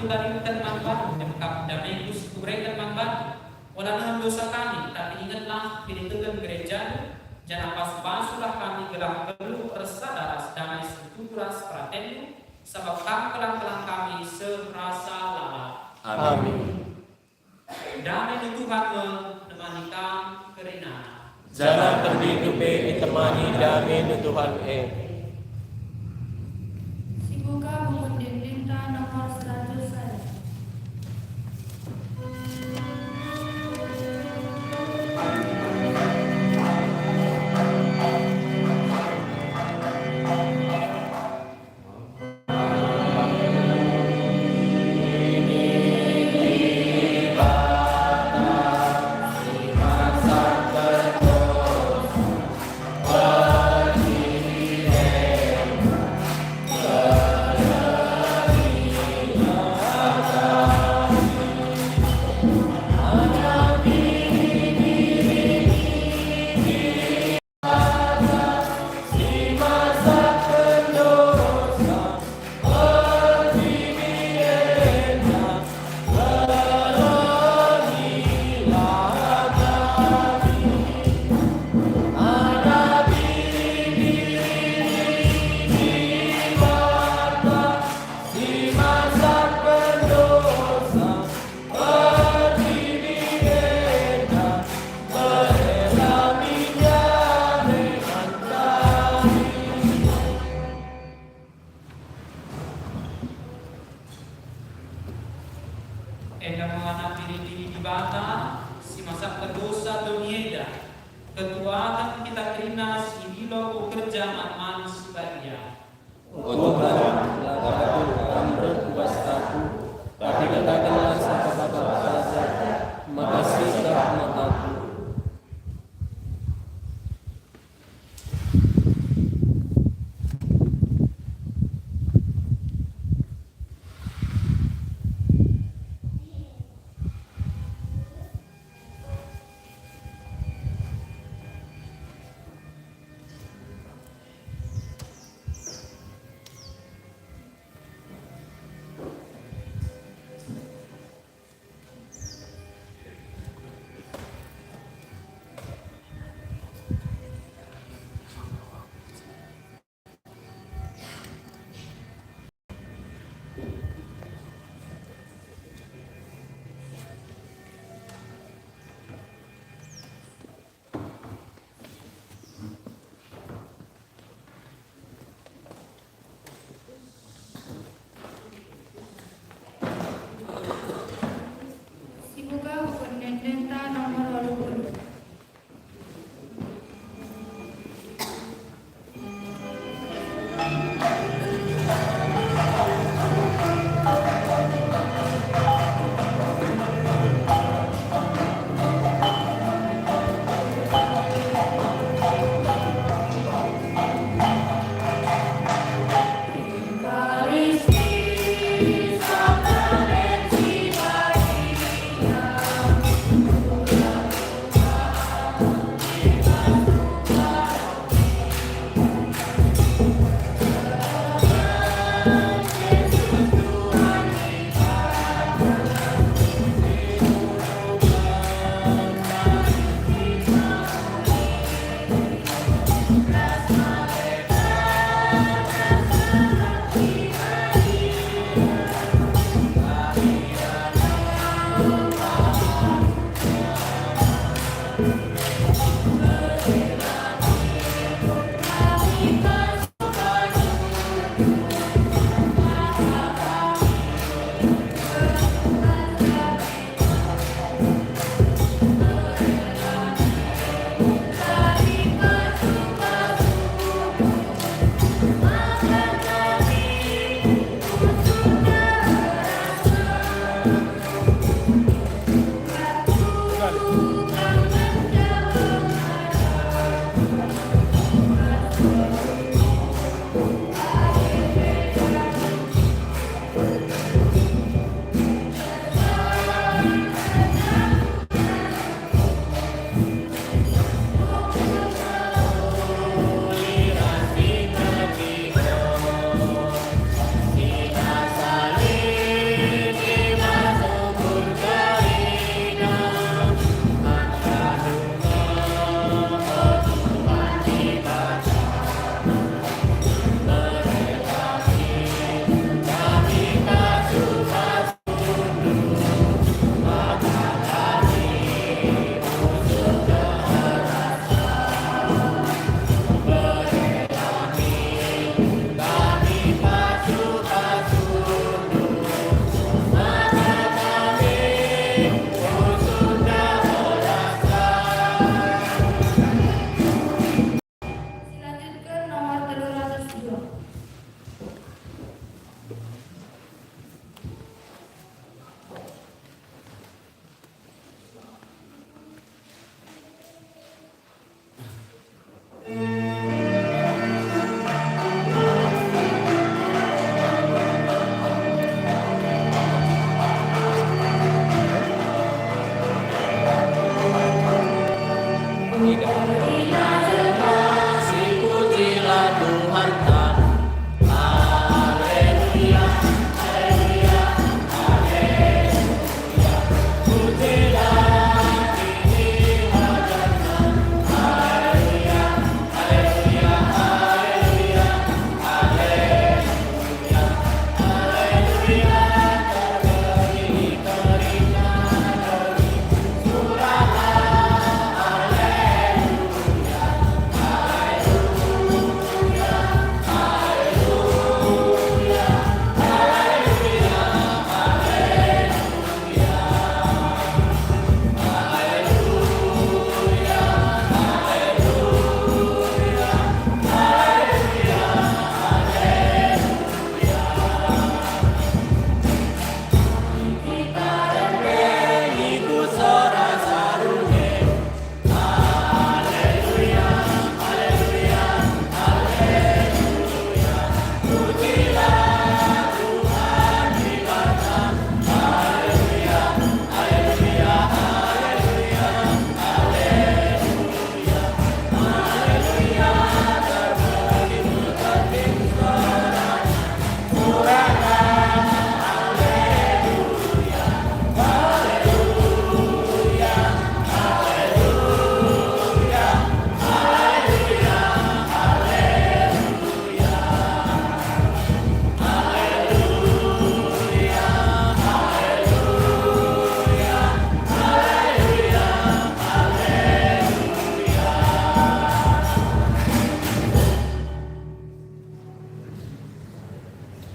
itu tadi kan mangbat, damai itu kubrekan mangbat. Walau dosa kami, tapi ingatlah pinitukan gereja. Jangan pas-pasulah kami gelang perlu persadaras damai seturas pratenu, sebab kelang-kelang kami serasa lala. Amin. Damai Tuhan menemani kami kerina. Jangan terhidup itemani damai Tuhan Sibuka buku dendenta nomor 100 saya. Eda menghadapi diri di bata, si masa berdosa dunia. Ketuaan kita terima si bilo bekerja man sebagia. Tuhan, lakukan amrut wastaku, tapi katakanlah apa-apa saja, makasih rahmat-Mu.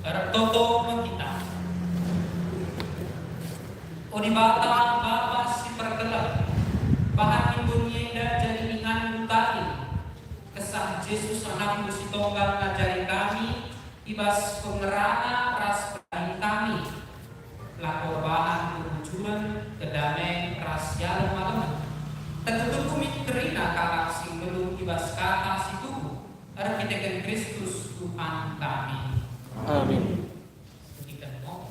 Para toto kita. O di bata bapa si pergelap. Bahan dunia jadi ingan butain. Kesah Yesus anak si tonggal ngajari kami. Ibas pengerana ras perahin kami. Lakor bahan kebujuran kedamaian ras jalan malam. Tentu kumi kerina kakak si belum ibas kata si tubuh. Arkitektur Kristus Tuhan kami. Amin. Kita mau.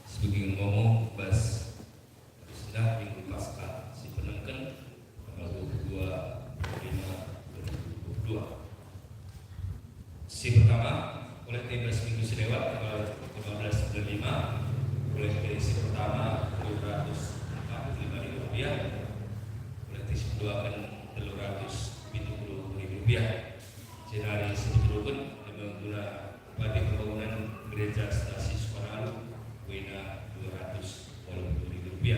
Sebagai ngomong bas sudah minggu pasca si penengken tanggal 22 5 2022. Si pertama oleh 13 minggu selewat tanggal 15 bulan 5 oleh si pertama Rp745.000 oleh si kedua kan Rp770.000 jenari sedikit pun mengguna bagi pembangunan gereja stasi Sukaralo Wina Rp280.000.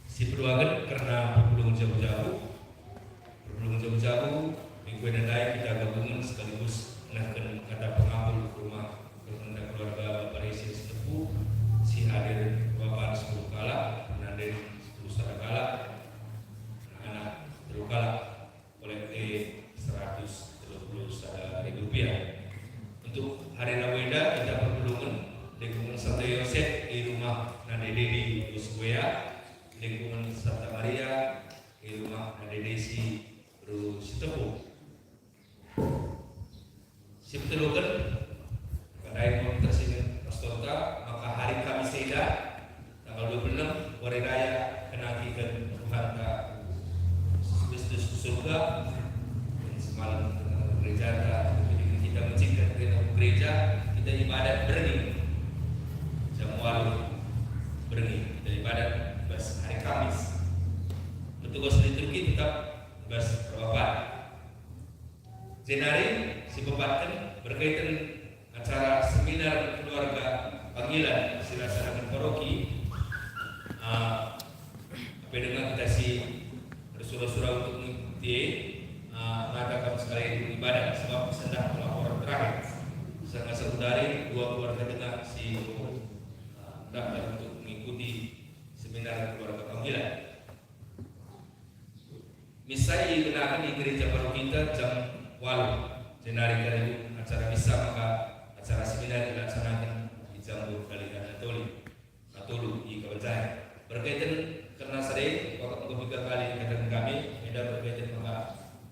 Si peruagan karena berbelum jauh-jauh minggu dan lain kita gabungan sekaligus menaikkan kata pengabul rumah kepada keluarga Bapak Resi Setepu si hadir Bapak 10 kala hadir 10 kala anak terukala oleh Rp130.000 untuk hari Naweda kita berbelum lingkungan Santa Yosef di rumah Nadede di Usbuya, lingkungan Santa Maria di rumah Nadede si Rusitepu. Si betulokan pada yang tersinggung Pastorka maka hari Kamis Seda tanggal 26 hari raya kenakikan Tuhan Kristus surga dan semalam gereja kita menciptakan gereja kita ibadat berenang Jamual berengi daripada bas hari Kamis. Petugas liturgi tetap bas perwabat. Jenari si pepatkan berkaitan acara seminar keluarga panggilan dilaksanakan paroki. Apa dengan kita si bersurah-surah untuk mengikuti mengatakan sekali ibadah sebab sedang melaporkan terakhir. Sangat saudari dua keluarga dengan si daftar untuk mengikuti seminar keluarga panggilan. Misa dikenakan di gereja baru kita jam 8 Januari kali acara misa maka acara seminar dilaksanakan di Jambur Kalikan Atolu di Kabanjahe. Berkaitan karena sering waktu ketiga kali katakan kami tidak berkaitan maka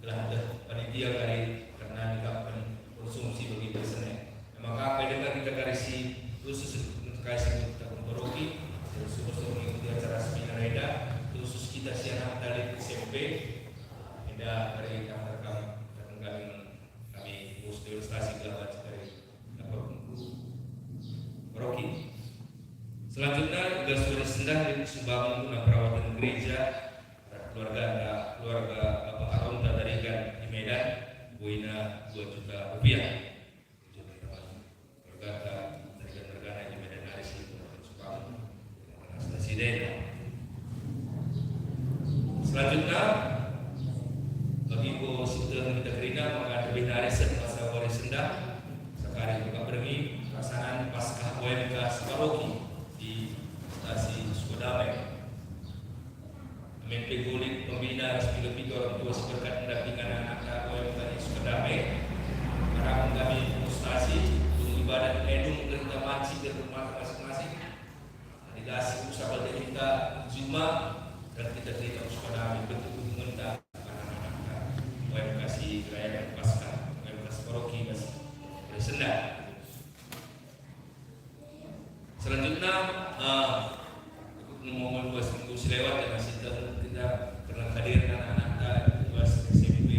telah ada panitia kali karena dikatakan konsumsi bagi pesanan. Maka pada kita karisi khusus kasih paroki dan semua mengikuti acara seminar EDA khusus kita siaran dari SMP EDA dari kamar kami ilustrasi kelabat dari paroki. Selanjutnya juga sudah sendah dan sumbangan guna perawatan gereja keluarga Bapak Aronta dari di Medan Buina 2 juta rupiah. Keluarga dari di Medan Aris itu selanjutnya bagi ibu sudah kita kerina maka lebih dari masa wali senda sekarang juga pergi pelaksanaan Paskah OMK Paroki di stasi Sukadamai. Mimpi kulit pembina resmi orang tua seberkat mendampingkan anak OMK di Sukadamai. Para kami stasi untuk ibadat edung kereta manci di rumah masing-masing. Dikasih usaha dari kita Zuma dan kita cerita Sukadamai bentuk mengendap anak-anak OMK si Kerajaan Paskah OMK Paroki oleh Senda. Selanjutnya momen 2 minggu selewat dan masih kita pernah hadir anak-anak di SMP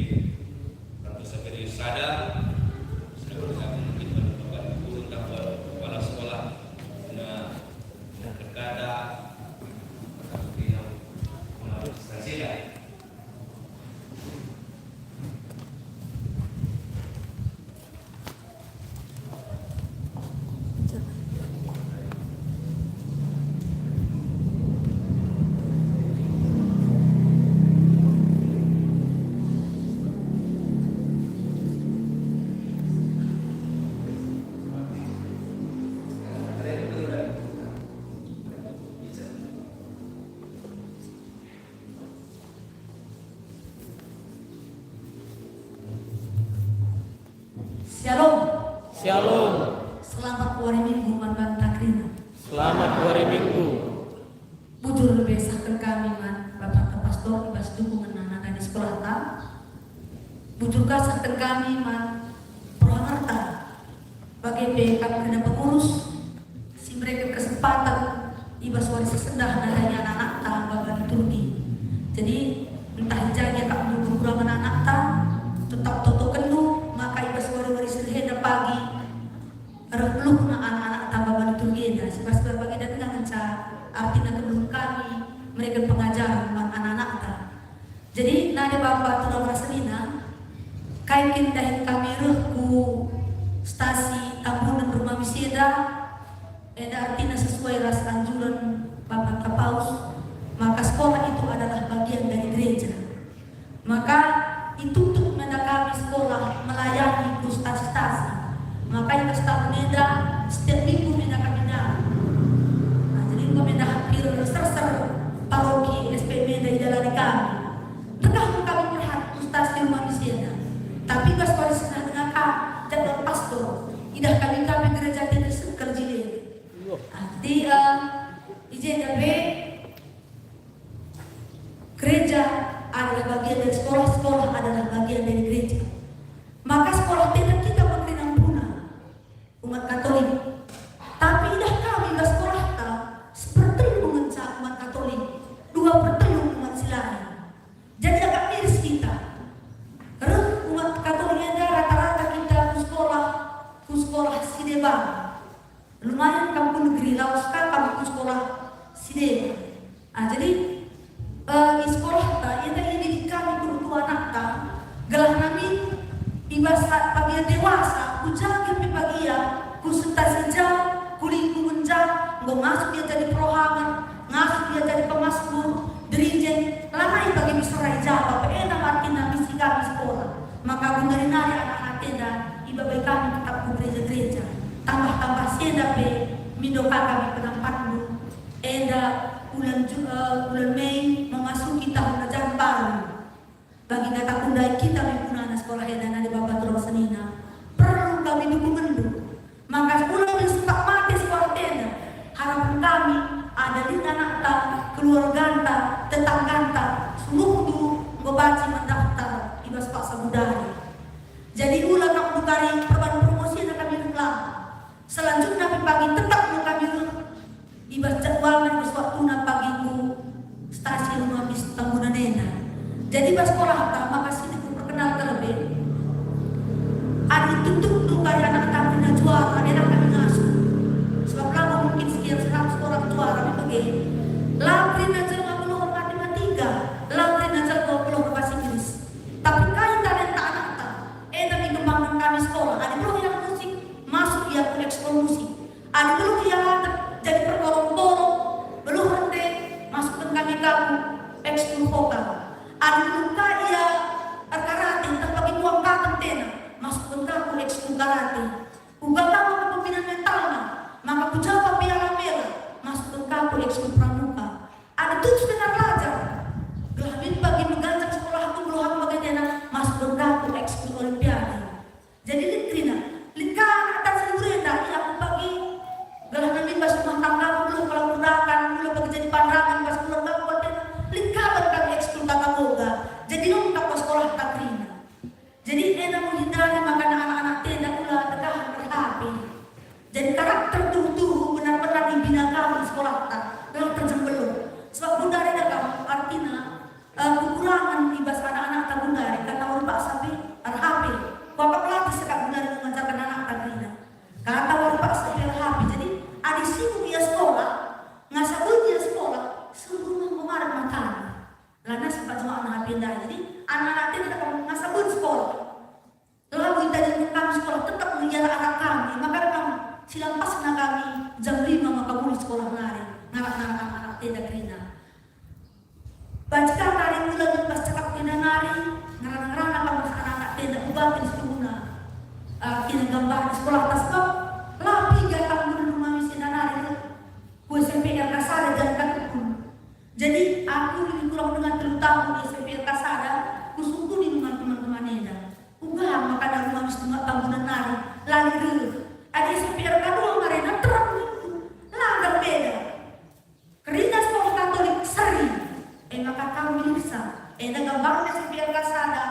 tentu sampai di Sada sudah bergabung mungkin Bapak Guru dan kepala sekolah berkata di administrasi lain Shalom. Shalom. Selamat hari Minggu man takrina. Selamat hari Minggu. Bujur besahkan kami man Bapak Pastor ibas dukungan anak di sekolah ta. Bujur kasahkan kami man Purwakarta bagi kami kena pengurus si mereka kesempatan ibas waris sendah adanya anak ta bapak di Turki. Jadi entah jaga kami kekurangan anak ta tetap toto kenu maka ibas waris sendah pagi repluk na anak-anak ta bapak di Turki dah sebab bagi datang ca artinya kedua kami mereka pengajaran anak-anak ta. Jadi nade bapak tu nomor senina kain dahin kami ku stasi Tambunan Rumah Wiseda artinya sesuai rasa anjuran Bapak Kapaus, maka sekolah itu adalah bagian dari gereja. Maka itu untuk kami sekolah melayani ku stasi-stasi. Maka yang staf Meda setiap minggu Meda kami dah. Nah, jadi kami dah hampir ser-ser paroki SP Meda di jalan kami. Tegak kami melihat stasi Rumah Wiseda. Tapi pas pada senang dengan jadwal pastor, idah kami gereja tidak sekerja dia. Jadi IJDB gereja adalah bagian dari sekolah adalah bagian dari gereja. Maka sekolah tidak kita memberi ampunan umat Katolik. Tapi idah kami ke sekolah seperti mengencang umat Katolik 2/3 umat Silain. Jadi agak miris kita. Umat Katolik ada rata-rata kita ke sekolah Sidebang. Lumayan kampung negeri Lauska kampung sekolah Sidebang. Jadi di sekolah ini kami kudu anak gelah kami ibas bagian dewasa kujaga bagian kuserta sejak kuliku menjak nggak masuk dia jadi perohangan ngasuh dia jadi pemasmur dirijen lanai bagi misalnya Jawa enak artinya misi kami sekolah maka dari nari anak-anak tenda ibabai kami tetap ke gereja-gereja tambah seda pe mindoka kami penampatmu bulan Mei memasuki tahun ajaran baru bagi kata kundai kita mempunyai sekolah dan ada bapak terus senina perlu kami dukungan maka bulan yang sempat mati sekolah tenda harapan kami ada di anak keluarga tetangga seluruh membaca mendaftar ibas Pak Sabudari. Jadi ulang nak bukari perban promosi yang kami reklam. Selanjutnya pagi tetap kami ibas jadwalnya ibas waktu na pagi ku stasiun Rumah Bis Tambunan Nena. Jadi pas sekolah maka sini ku perkenal terlebih. Ada tutup kali anak kami juara enak kami ngasuh. Sebab lama mungkin sekian 100 orang juara kami Lalu najar 50 matematika, lalu najar 20 bahasa Inggris. Tapi kain talenta anak-anak, tapi kembangkan kami sekolah. Ada belum yang musik masuk ya ke ekskul musik. Ada belum yang jadi perkorong-korong, belum nanti masukkan kami kamu ekskul vokal. Ada belum kaya karate, tapi uang kakak tena masukkan kamu ekskul karate. Ugal kamu kepemimpinan mentalnya, maka kujawab piala-piala masukkan kamu ekskul pramuka. Ada 7 pelajar. Gelapin bagi mengajak sekolah itu belum bagaimana masuk ke ekskul olimpiade. Jadi litrina, lingkaran atas seluruh dari aku pagi gelapin pas rumah tangga belum kalau gunakan belum bagi jadi pandangan pas keluarga buatnya lingkaran kami ekskul tata boga. Jadi lengkap pas sekolah takrina. Jadi enak menghindari makan anak-anak tidak ulah tekahan berhapi. Jadi karakter tuh benar-benar dibina kami di sekolah tak dalam terjembelur. Sebab bundari dah artinya kekurangan ibas anak-anak tak bundari karena orang pak sapi arhapi. Bapak pelatih sekat bundari mengajarkan anak takrina. Kata orang pak sapi arhapi. Jadi adik sibuk dia sekolah, ngasabun dia sekolah, seluruh memarah matanya. Lana sempat semua anak pindah. Jadi anak-anak tidak ngasabun sekolah. Lalu dari kami sekolah tetap menjaga anak kami. Maka kami silang pas kami jam 5 maka mulai sekolah lari. Ngarak-ngarak anak-anak tidak kerina. Baca nari bulan pas cakap kena nari ngarang-ngarang kalau anak-anak tidak ubah di sekolah. Kena gambar di sekolah tas kau. Lapi gak kamu rumah misi nari. Kue SMP Kasada dan kakekku. Jadi aku lebih kurang dengan 3 tahun di SMP Kasada. Kusungguh dengan teman-teman Eda. Ubah maka dari rumah misi sungai bangunan nari lali dulu ada sepiar kadua marina terang langgar beda kerina sekolah Katolik seri maka kami bisa gambarnya sepiar kasada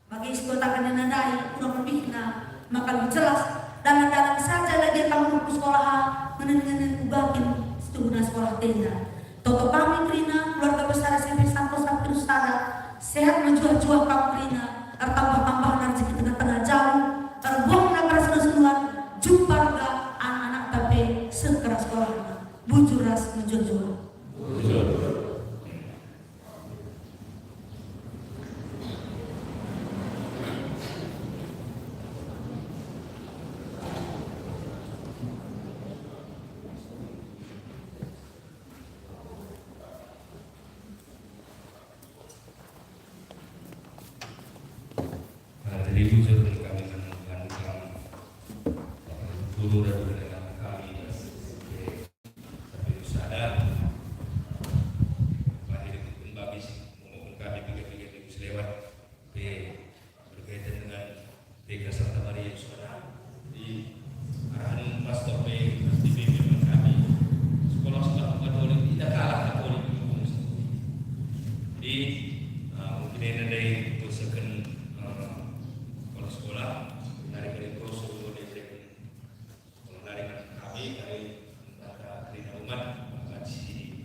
bagi sekolah kananadai kurang lebihnya maka lebih jelas dan dalam saja lagi kamu sekolah menenangkan ubakin setengah sekolah tenda toto kami kerina keluarga besar SMP Santo Sapius Sada sehat menjual-jual kamu kerina tambah-tambahan rezeki tengah-tengah jauh terbuang nakar senuan jumpa ga anak-anak tapi sekeras sekolahnya bujur ras menjual-jual Jadi jujur kami menganugerahkan guru dan dengan kami tapi sadar bahwa pun bagi maupun kami tiga-tiga minggu selewat berkaitan dengan Tiga Santa Maria Yusuf di arahan Pastor B di bimbingan kami sekolah-sekolah Katolik tidak kalah Katolik di mungkin ini dari usahakan sekolah dari proses sekolah dari kami dari lembaga Krina Umat mengaji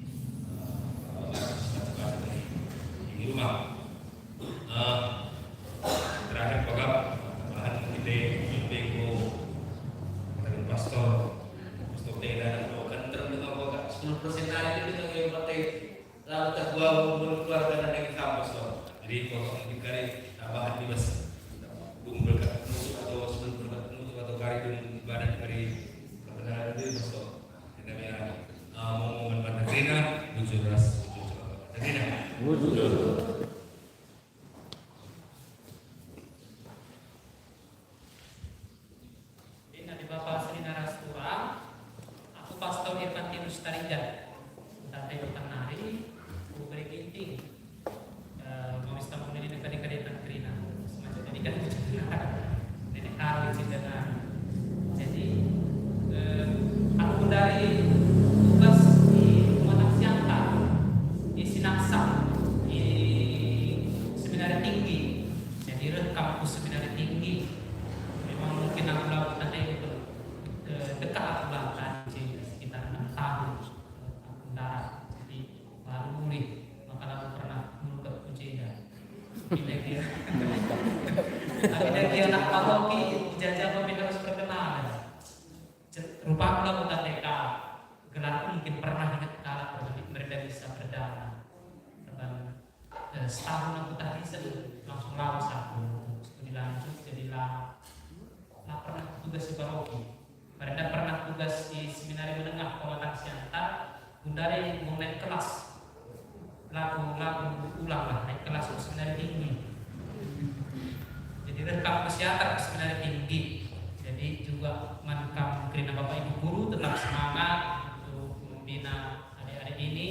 di rumah. Terakhir program bahan kita bimbingku dengan pastor Tera dan bukan terdengar kok 10% hari itu dengan yang pakai lalu kedua keluarga dari kampus. Jadi kalau kita tambahan di bus berkat atau sebelum berkat atau kari dengan ibadah dari kebenaran diri pastor tidak merah mau membantu Krina bujur ras Krina bujur Ini di Bapak Sri Narasura aku Pastor Irvantinus Tarigan tante Tanari aku beri ginting mau istamun ini dekat-dekat Krina semacam ini kan nenek kawin dengan jadi aku dari tugas di Muatak Sianta di Sinaksa di seminari tinggi jadi kampus seminari tinggi memang mungkin aku lakukan itu dekat aku lakukan sekitar 6 tahun aku darat jadi baru mulai maka aku pernah menutup kuncinya dia akhirnya dia anak paroki jajah kami harus perkenalan rupa aku lakukan TK gelar mungkin pernah ingat kalah mereka bisa berdana setahun aku tak bisa langsung lulus aku studi lanjut jadilah pernah tugas di paroki mereka pernah tugas di seminari menengah Muatak Sianta Bundari mau naik kelas lagu ulang lah naik kelas untuk seminari tinggi jadi rekam kesehatan seminari tinggi jadi juga mankam kerina Bapak Ibu guru tetap semangat untuk membina adik-adik ini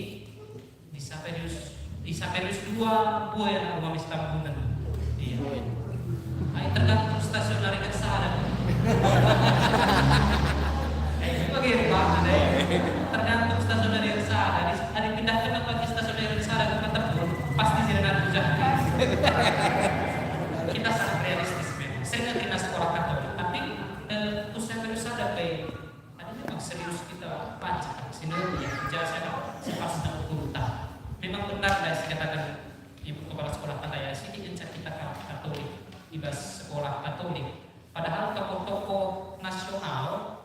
di Saperius 2 buah yang rumah mistambunan iya tergantung stasioner yang salah ini bagaimana deh tergantung stasioner yang salah ada pindahkan apa stasioner yang salah ke Tebun pasti tidak hujan kita sangat realistis memang saya nggak kena sekolah Katolik tapi terus saya terus ada kayak ada memang serius kita baca sini ya kerja saya pasti urutan memang benar saya katakan ibu kepala sekolah Pataya sini kencang kita Katolik ibas sekolah Katolik padahal tokoh-tokoh nasional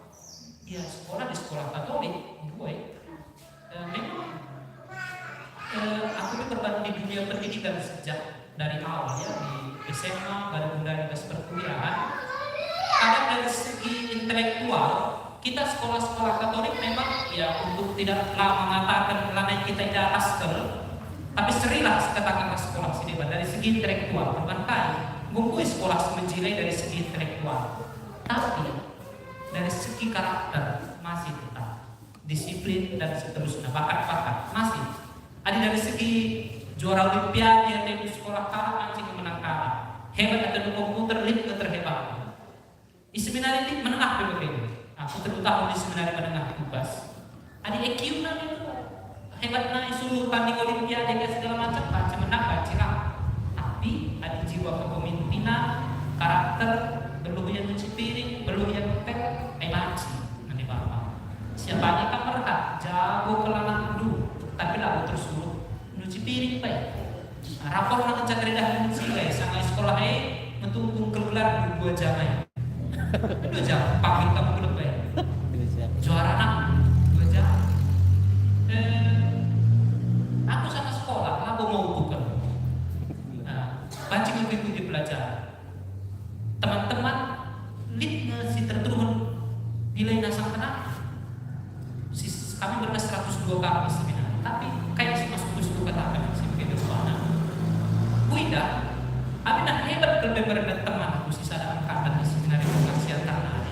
ya sekolah di sekolah Katolik gue memang aku berperan di dunia pendidikan sejak dari awal ya di SMA pada Bundari pas perkuliahan ada dari segi intelektual kita sekolah-sekolah Katolik memang ya untuk tidak mengatakan karena kita tidak asker tapi serilah katakanlah sekolah sini dari segi intelektual berbantai ngumpul sekolah menjilai dari segi intelektual tapi dari segi karakter masih tetap disiplin dan seterusnya bakat-bakat masih ada dari segi juara olimpiade yang di sekolah kalah anjing menang kalah hebat ada komputer link terhebat Di seminari ini menengah begitu. Aku terutama di seminari menengah Kubas. Ada EQ nanti itu hebatnya suruh tanding olimpiade dan segala macam menang cerah. Tapi ada jiwa kepemimpinan, karakter, belum yang cuci piring, belum yang ngepel, maci nanti bapak. Siapa aja kan mereka jago kelangan dulu, tapi lalu terus suruh cuci piring baik. Rapor nak cakap dah sih guys, sangat sekolah mentunggu kegelar 2 jam aja. 2 jam, panggil kamu lebih. Juara 6, 2 jam. Aku sama sekolah, aku mau buka. Pancing lebih di pelajaran. Teman-teman, lead si terturun nilai nasang tenang. Kami pernah 102 kali seminar, tapi kayak si masuk itu kata kami si begitu mana. Kuida, abi nak hebat kalau beberapa teman aku sih ada angkatan di seminar itu kasihan tanah.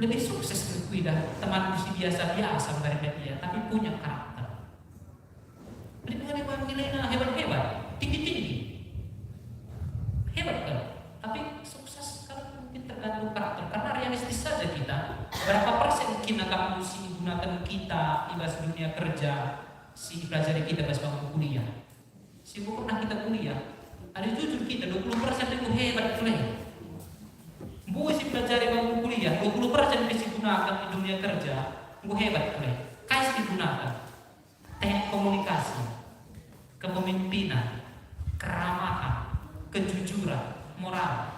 Lebih sukses ke Kuida, teman si biasa dari dia, tapi punya karakter. Lebih hebat nilainya hebat, tinggi. Hebat kan? Tapi sukses kan mungkin tergantung karakter. Karena realistis saja kita, berapa persen kita kamu si gunakan kita ibas dunia kerja, si pelajari kita pas bangun kuliah. Si pernah kita kuliah, ada jujur kita 20% itu hebat kuliah. Bu si pelajari bangun kuliah, 20% bisa gunakan di dunia kerja, bu hebat kuliah. Kais digunakan teknik komunikasi, kepemimpinan, keramahan, kejujuran, moral.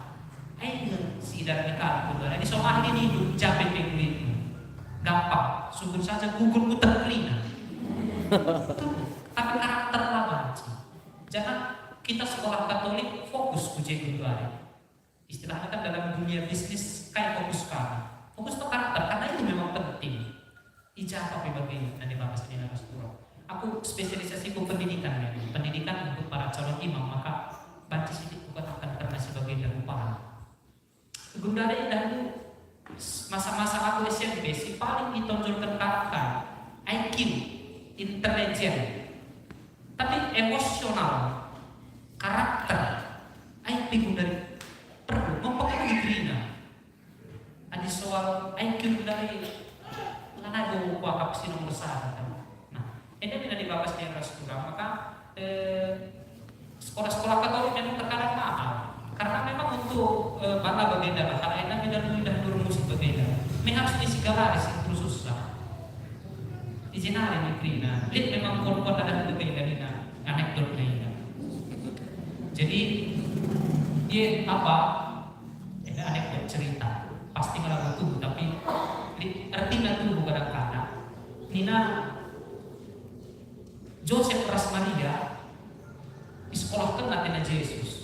Ayo si dari kalkul, ini soal ini hidup capek kulit. Gampang, sungguh saja Google putar telinga. Tapi karakter lawan. Jangan kita sekolah Katolik fokus ujian kedua. Istilahnya kan dalam dunia bisnis kayak fokus karakter. Fokus ke karakter karena itu memang penting. Ijazah pribadi nanti Bapak sendiri harus turun. Aku spesialisasiku pendidikan ya. Pendidikan untuk para calon imam, maka banci sedikit bukan akan karena sebagai dari upahan. Gundari dahulu masa-masa aku SMP si paling ditonjolkan karakter, IQ, intelijen, tapi emosional, karakter, IQ Gundari perlu mempengaruhi dirinya. Ada soal IQ Gundari, karena ada wakaf si nomor 1. Nah, ini dari Bapak sendiri harus kurang, maka sekolah-sekolah Katolik memang terkadang mahal. Karena memang untuk bala berbeda, hal lainnya dan musik berbeda. Ini harus diisi garis khusus lah. Izin hari negeri, nah, lihat memang korban ada berbeda ini, anekdotnya ini. Jadi dia apa? Ini anekdot cerita, pasti malah betul, tapi artinya itu bukan kadang. Nina Joseph Rasmaria di sekolah Latin Yesus.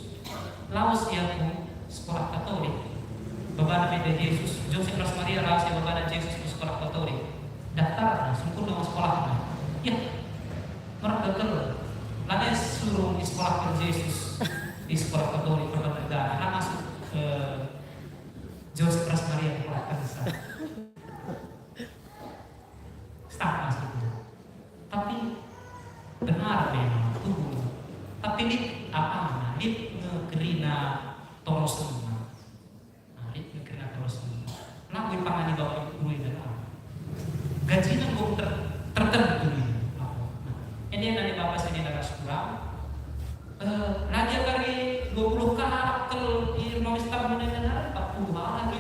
Laos yang sekolah Katolik, Babana Beda Yesus, Joseph Rasmaria Laos yang Babana Yesus di sekolah Katolik. Daftar sempurna dengan sekolahnya. Ya, mereka gagal. Lalu suruh di sekolah Yesus di sekolah Katolik berbeda. Nah masuk ke Joseph Rasmaria sekolah Kanisa. Staf masuk. Tapi benar memang tuh. Tapi ini apa? Ini Gerina Torosena. Nah, ini Gerina Torosena. Nah, gue pangani bawa gue dalam. Gajinya gue tertentu nih. Ini yang dari Bapak sini darah sekolah. Raja kali 20 karakter di rumah Islam benar-benar 40 lagi.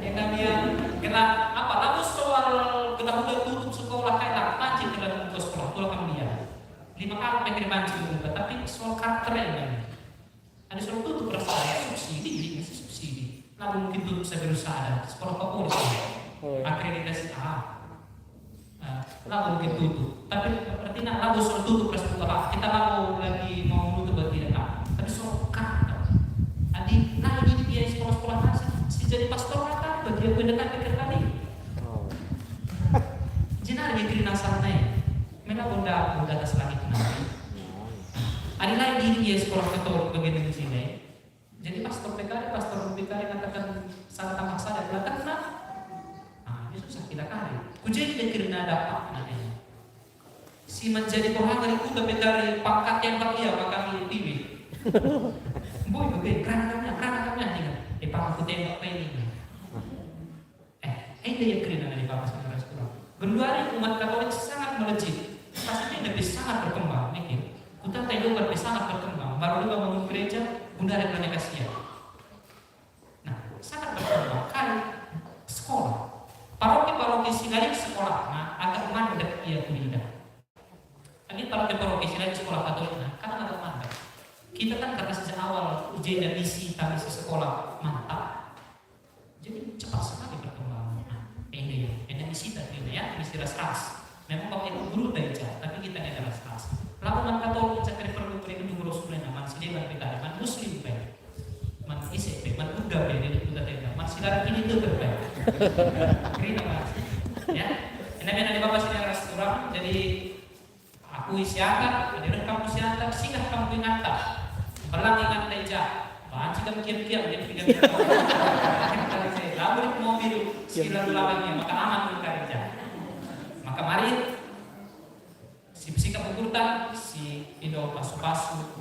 Yang kalian kena apa? Lalu soal kita udah tutup sekolah kayak pancing kita tutup sekolah tuh kan dia 5 kali pengen pancing juga, tapi soal karakternya ada soal tutup rasa subsidi, subsidi. Lalu mungkin tutup saya berusaha sekolah Papua akreditasi A. Lalu mungkin tutup, tapi artinya lalu soal tutup rasa kita lalu lagi mau menutup buat tidak, tapi soal karakter. Adi, nah ini dia sekolah-sekolah nasi, si jadi pastor kan, bagi aku dekat pikir kali. Jinak dia kiri nasarnya, mereka bunda atas langit nanti. Ada lain diri dia sekolah Katolik bagian di sini. Jadi pastor PKR katakan sangat tampak saja belakang nah, itu susah kita kali. Kujadi dia kiri nada apa namanya. si menjadi pohon itu tapi dari pangkat yang bagia maka pilih. Boy bagai kerana kami tinggal di pangkat tembak ini. Ini yang kerana dari Bapak Saudara Sekalian. Genduari umat Katolik sangat melejit. Pastinya lebih sangat berkembang. Mikir, kita tahu lebih sangat berkembang. Baru juga bangun gereja, bunda ada kerana kasihan. Nah, sangat berkembang. Kali sekolah, paroki singgah sekolah. Nah, agak mandek ia kuliah. Tapi paroki singgah sekolah Katolik, nah, karena agak mandek. Kita kan karena sejak awal ujian dan misi kami sekolah mantap, jadi cepat sekali berkembang. Ini misi tadi ya, misi ras. Memang bapak itu guru daija, tapi kita ini ras. Lakukan Katolik cakap perlu dulu Rasulullah man sini man kita man Muslim baik, man ICP, man Buddha baik, ini kita tidak, man silakan ini itu terbaik. Kira mas, ya. Ini ada bapak sini ras kurang, jadi aku isiakan, ada kamu isiakan, singgah kamu ingatkan, belang ingat daija. Panci kamu kiam-kiam jadi pikir lalu di mobil sekitar lawannya maka aman bekerja. Maka mari si psika pengurtan si Indo pasu-pasu